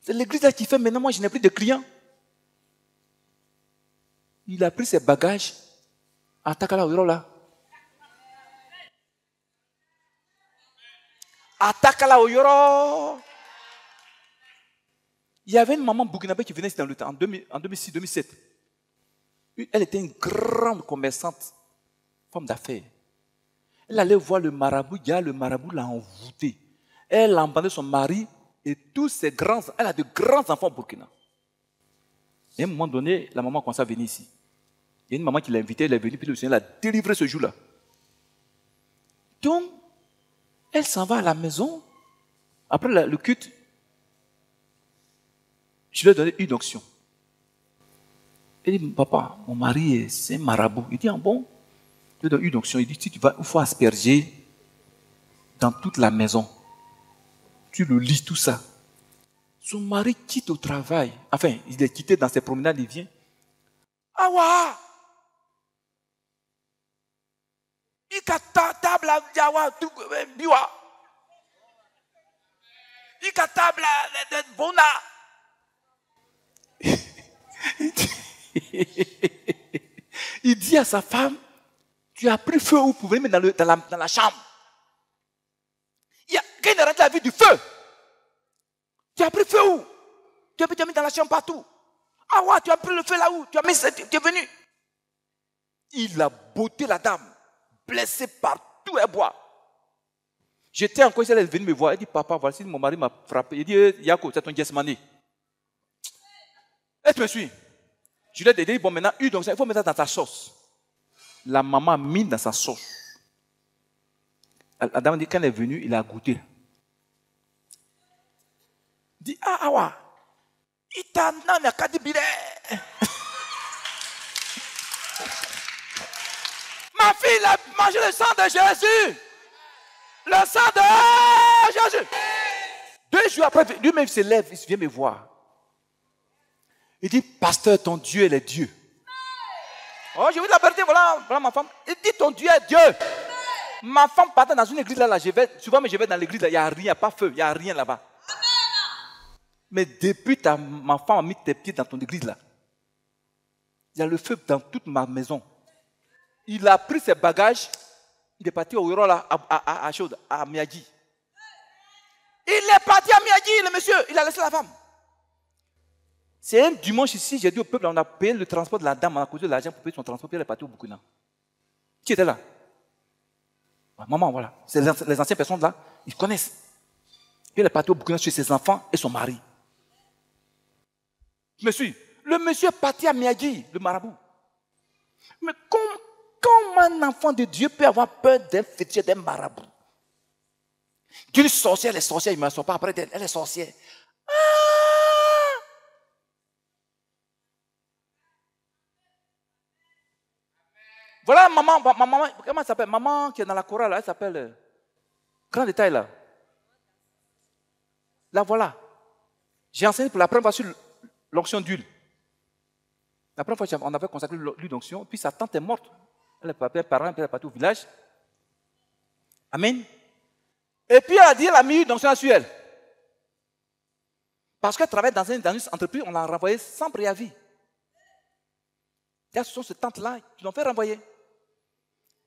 C'est l'église là qui fait maintenant, moi je n'ai plus de clients. Il a pris ses bagages. Atakala Oyoro là. Atakala Oyoro. Il y avait une maman burkinabé qui venait ici dans le temps, en 2006-2007. Elle était une grande commerçante, femme d'affaires. Elle allait voir le marabout, le marabout l'a envoûté. Elle a abandonné son mari et tous ses grands... Elle a de grands enfants au Burkina. Et à un moment donné, la maman a commencé à venir ici. Il y a une maman qui l'a invitée, elle est venue, puis le Seigneur l'a délivrée ce jour-là. Donc, elle s'en va à la maison. Après le culte, je lui ai donné une onction. Elle dit, papa, mon mari, c'est un marabout. Il dit, ah bon? Je lui donne une onction. Il dit, si tu vas, il faut asperger dans toute la maison. Tu le lis, tout ça. Son mari quitte au travail. Enfin, il est quitté dans ses promenades, il vient. Awa! Il table à Diawa, tout biwa. Il table à Bona. Il dit à sa femme, tu as pris feu où pour venir dans la chambre. Quand il arrête la vie du feu, tu as pris feu où? Tu as mis dans la chambre partout. Ah ouais, tu as pris le feu là où? Tu es venu. Il a botté la dame, blessée partout et bois. J'étais encore ici, elle est venue me voir. Elle dit, papa, voici, mon mari m'a frappé. Il dit, Yako, c'est ton Jesmani. Est-ce que tu me suis? Je lui ai dit, bon, maintenant, il faut mettre ça dans ta sauce. La maman a mis dans sa sauce. La dame dit, quand elle est venue, il a goûté. Il dit, ah, awa, il t'a n'a qu'à dire, ma fille a mangé le sang de Jésus. Le sang de Jésus. 2 jours après, lui-même se lève, il vient me voir. Il dit, pasteur, ton Dieu, il est Dieu. Oh, je vous dis la vérité, voilà ma femme. Il dit, ton Dieu est Dieu. Ma femme partait dans une église là, souvent je vais dans l'église là, il n'y a rien, pas feu, il n'y a rien là-bas. Mais depuis ma femme a mis tes pieds dans ton église là, il y a le feu dans toute ma maison. Il a pris ses bagages, il est parti au Huron là, à Miyagi. Il est parti à Miyagi, le monsieur, il a laissé la femme. C'est un dimanche ici, j'ai dit au peuple, on a payé le transport de la dame, on a causé de l'argent pour payer son transport, puis elle est partie au Burkina. Qui était là? Maman, voilà. C'est les anciennes personnes là, ils connaissent. Puis elle est partie au Burkina chez ses enfants et son mari. Monsieur, le monsieur est parti à Miyagi, le marabout. Mais comment un enfant de Dieu peut avoir peur d'un fétiche, d'un marabout? D'une sorcière, les sorcières, ils ne me sont pas après d'elle, elle est sorcière. Voilà maman, comment elle s'appelle? Maman qui est dans la chorale, là, elle s'appelle Grand Détail là. Là voilà. J'ai enseigné pour la première fois sur l'onction d'huile. La première fois, on avait consacré l'huile d'onction, puis sa tante est morte. Elle est partie, elle est partie au village. Amen. Et puis elle a dit, elle a mis l'huile d'onction sur elle. Parce qu'elle travaille dans une entreprise, on l'a renvoyée sans préavis. Ce sont ces tantes-là qui l'ont fait renvoyer.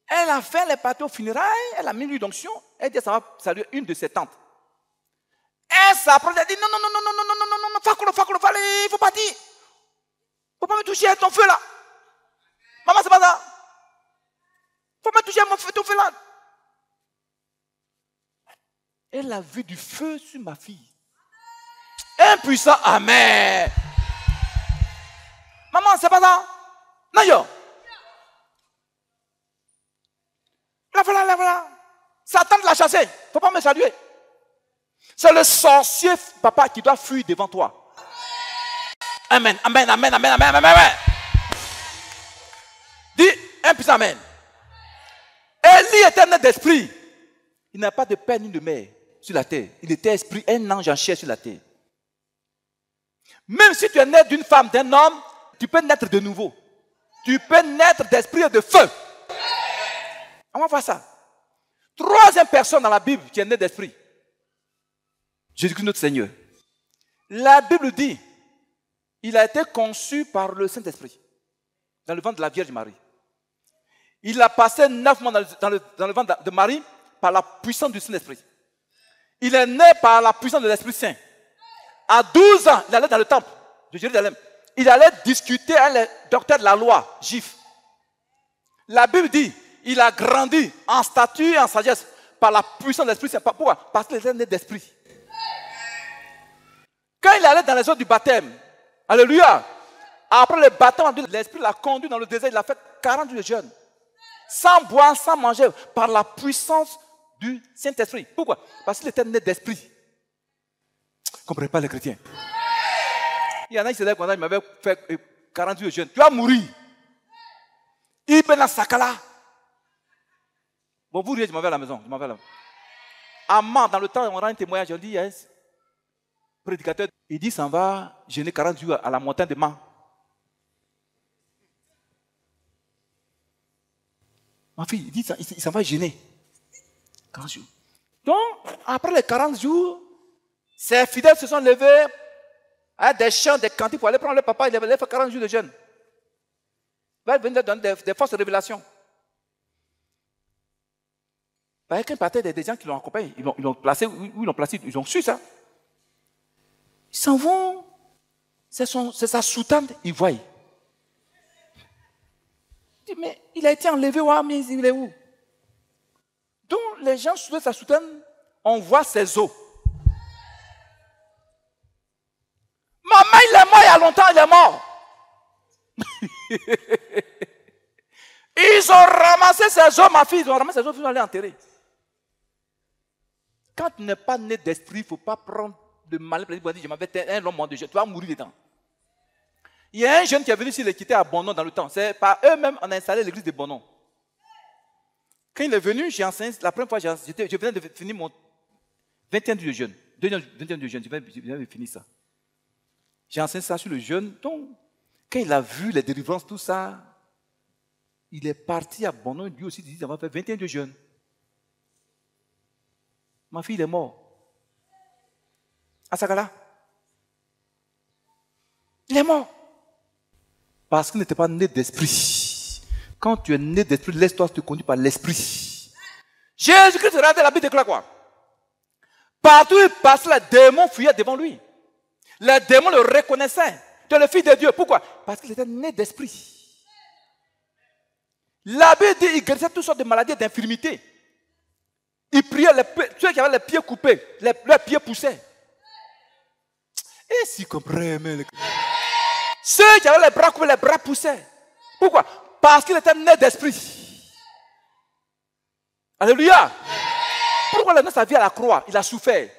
Elle a fait les parties aux funérailles, elle a mis l'huile d'onction, elle dit ça va saluer une de ses tantes. Elle s'approche, elle dit non, Fakolo, il faut partir. Il ne faut pas me toucher à ton feu là. Maman, c'est pas ça. Il ne faut pas me toucher à ton feu là. Elle a vu du feu sur ma fille. Impuissant, amen. Maman, c'est pas ça. Non, yo. La voilà. Satan l'a chassé. Il ne faut pas me saluer. C'est le sorcier, papa, qui doit fuir devant toi. Amen. Dis un puissant amen. Élie était né d'esprit. Il n'a pas de père ni de mère sur la terre. Il était esprit, un ange en chair sur la terre. Même si tu es né d'une femme, d'un homme, tu peux naître de nouveau. Tu peux naître d'esprit et de feu. On va voir ça. 3e personne dans la Bible qui est née d'esprit. Jésus-Christ notre Seigneur. La Bible dit, il a été conçu par le Saint-Esprit dans le ventre de la Vierge Marie. Il a passé 9 mois dans le ventre de Marie par la puissance du Saint-Esprit. Il est né par la puissance de l'Esprit Saint. À 12 ans, il allait dans le temple de Jérusalem. Il allait discuter avec les docteurs de la loi juifs. La Bible dit, il a grandi en stature et en sagesse par la puissance de l'Esprit Saint. Pourquoi? Parce qu'il était né d'esprit. Quand il allait dans les eaux du baptême, alléluia, après le baptême, l'Esprit l'a conduit dans le désert, il a fait 40 jours de jeûne. Sans boire, sans manger, par la puissance du Saint-Esprit. Pourquoi? Parce qu'il était né d'esprit. Vous ne comprenez pas les chrétiens? Il y en a qui se disent quand il m'avait fait 40 jours de jeûne. Tu vas mourir. Il peut dans Sakala. Bon, vous riez, je m'en vais à la maison. À Mans, dans le temps, on rend un témoignage. On dit, yes. Prédicateur, il dit, s'en va jeûner 40 jours à la montagne de Mans. Ma fille, il dit, il s'en va jeûner 40 jours. Donc, après les 40 jours, ses fidèles se sont levés à des chants, des cantiques pour aller prendre le papa. Il avait fait 40 jours de jeûne. Il va venir donner des fausses révélations. Parce qu'il partait des gens qui l'ont accompagné. Ils l'ont placé, où ils l'ont placé, ils ont su ça. Ils s'en vont. C'est sa soutane, ils voient. Il dit, mais il a été enlevé, mais il est où? Donc les gens sous sa soutane, on voit ses os. Maman, il est mort il y a longtemps, il est mort. Ils ont ramassé ses os, ma fille, ils ont ramassé ses os, ils vont aller enterrer. Quand tu n'es pas né d'esprit, il ne faut pas prendre de malin plaisir pour dire je m'avais un long moment de jeûne. Tu vas mourir dedans. Il y a un jeune qui est venu ici, qui était à Bonon dans le temps. C'est par eux-mêmes on a installé l'église de Bonon. Quand il est venu, j'ai enseigné. La première fois, je venais de finir mon 21 de jeûne. 21 de jeûne, je venais de finir ça. J'ai enseigné ça sur le jeûne. Donc, quand il a vu les délivrances, tout ça, il est parti à Bonon. Lui aussi, il dit, on va faire 21 de jeûne. Ma fille est morte. À Sakala. Il est mort. Parce qu'il n'était pas né d'esprit. Quand tu es né d'esprit, laisse-toi te conduire par l'esprit. Jésus-Christ regardait la Bible déclare quoi? Partout où il passait, les démons fuyaient devant lui. Les démons le reconnaissaient. Tu es le fils de Dieu. Pourquoi? Parce qu'il était né d'esprit. La Bible dit qu'il guérissait toutes sortes de maladies et d'infirmités. Il priait, ceux qui avaient les pieds coupés, leurs pieds poussaient. Et si comprennent, ceux qui avaient les bras coupés, les bras poussaient. Pourquoi? Parce qu'il était né d'esprit. Alléluia. Pourquoi dans sa vie à la croix, il a souffert?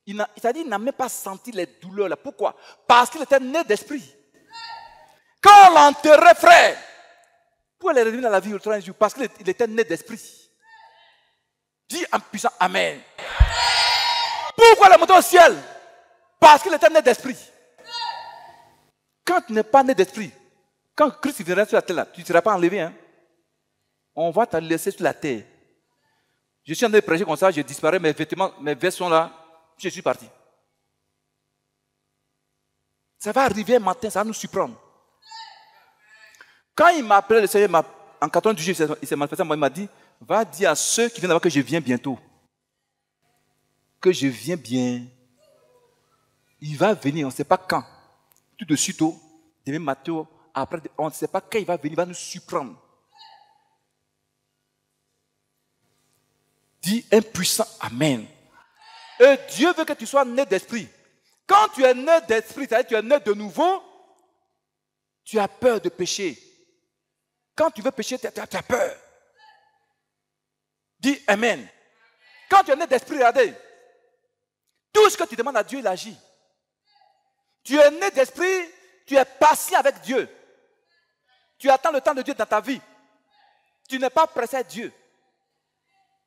Il n'a même pas senti les douleurs là. Pourquoi? Parce qu'il était né d'esprit. Quand on l'enterrait, frère, pourquoi il est revenu à la vie au troisième jour? Parce qu'il était né d'esprit. Dis en puissant Amen. Pourquoi il est monté au ciel? Parce qu'il était né d'esprit. Quand tu n'es pas né d'esprit, quand Christ viendra sur la terre, là, tu ne seras pas enlevé. Hein? On va te laisser sur la terre. Je suis en train de prêcher comme ça, je disparais, mes vêtements, mes vestes sont là, je suis parti. Ça va arriver un matin, ça va nous surprendre. Quand il m'a appelé, le Seigneur, en 98 jours, il s'est manifesté à moi, il m'a dit, va dire à ceux qui viennent là-bas que je viens bientôt. Que je viens bien. Il va venir, on ne sait pas quand. Tout de suite, demain matin, après, on ne sait pas quand il va venir, il va nous surprendre. Dis un puissant Amen. Et Dieu veut que tu sois né d'esprit. Quand tu es né d'esprit, c'est-à-dire que tu es né de nouveau, tu as peur de pécher. Quand tu veux pécher, tu as peur. Dis Amen. Quand tu es né d'esprit, regardez. Tout ce que tu demandes à Dieu, il agit. Tu es né d'esprit, tu es patient avec Dieu. Tu attends le temps de Dieu dans ta vie. Tu n'es pas pressé à Dieu.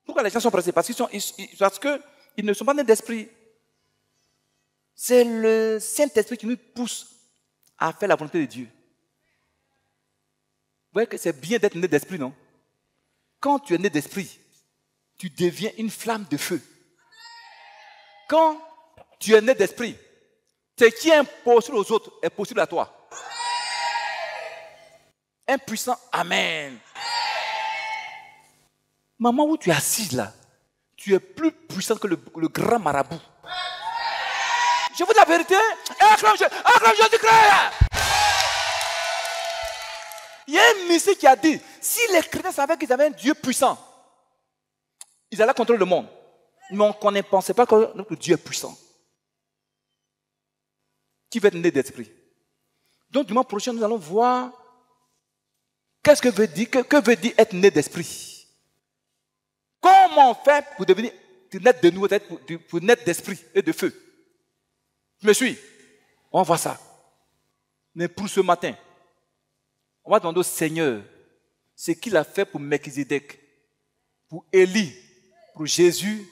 Pourquoi les gens sont pressés? Parce qu'ils ne sont pas nés d'esprit. C'est le Saint-Esprit qui nous pousse à faire la volonté de Dieu. Vous voyez que c'est bien d'être né d'esprit, non? Quand tu es né d'esprit, tu deviens une flamme de feu. Quand tu es né d'esprit, ce qui est impossible aux autres est possible à toi. Un puissant Amen. Maman, où tu es assise là, tu es plus puissant que le grand marabout. Je vous dis la vérité. Acclame Jésus-Christ. Il y a un mystère qui a dit, si les chrétiens savaient qu'ils avaient un Dieu puissant, ils allaient contrôler le monde. Mais on ne pensait pas que notre Dieu est puissant. Qui va être né d'esprit. Donc, dimanche prochain, nous allons voir qu'est-ce que veut dire, que veut dire être né d'esprit. Comment on fait pour devenir naître de nouveau, pour naître d'esprit et de feu? Je me suis. On va voir ça. Mais pour ce matin, on va demander au Seigneur ce qu'il a fait pour Melchizedek, pour Élie, pour Jésus,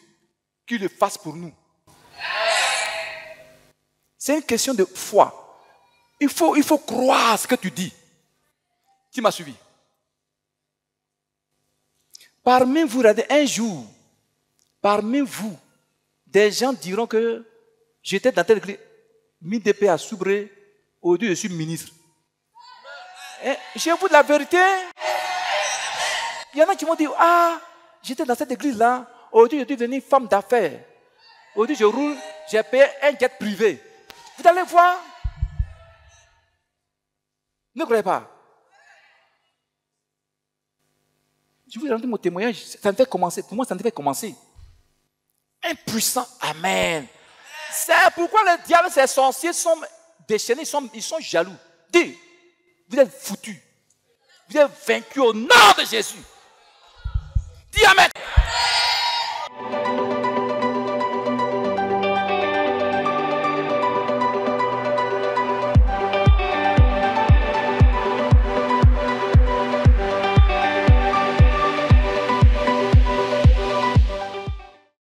qu'il le fasse pour nous. C'est une question de foi. Il faut croire ce que tu dis. Qui m'a suivi? Parmi vous, un jour, parmi vous, des gens diront que j'étais dans telle église, mis d'épée à Soubré, aujourd'hui je suis ministre. Et je vous dis la vérité. Il y en a qui m'ont dit, ah, j'étais dans cette église-là, aujourd'hui je suis devenue femme d'affaires. Aujourd'hui je roule, j'ai payé un jet privé. Vous allez voir. Ne croyez pas. Je vous donne mon témoignage, ça me fait commencer. Pour moi, ça me fait commencer. Un puissant Amen. C'est pourquoi le diable et ses sorciers sont déchaînés, ils sont jaloux. Dis, vous êtes foutus. Vous êtes vaincus au nom de Jésus.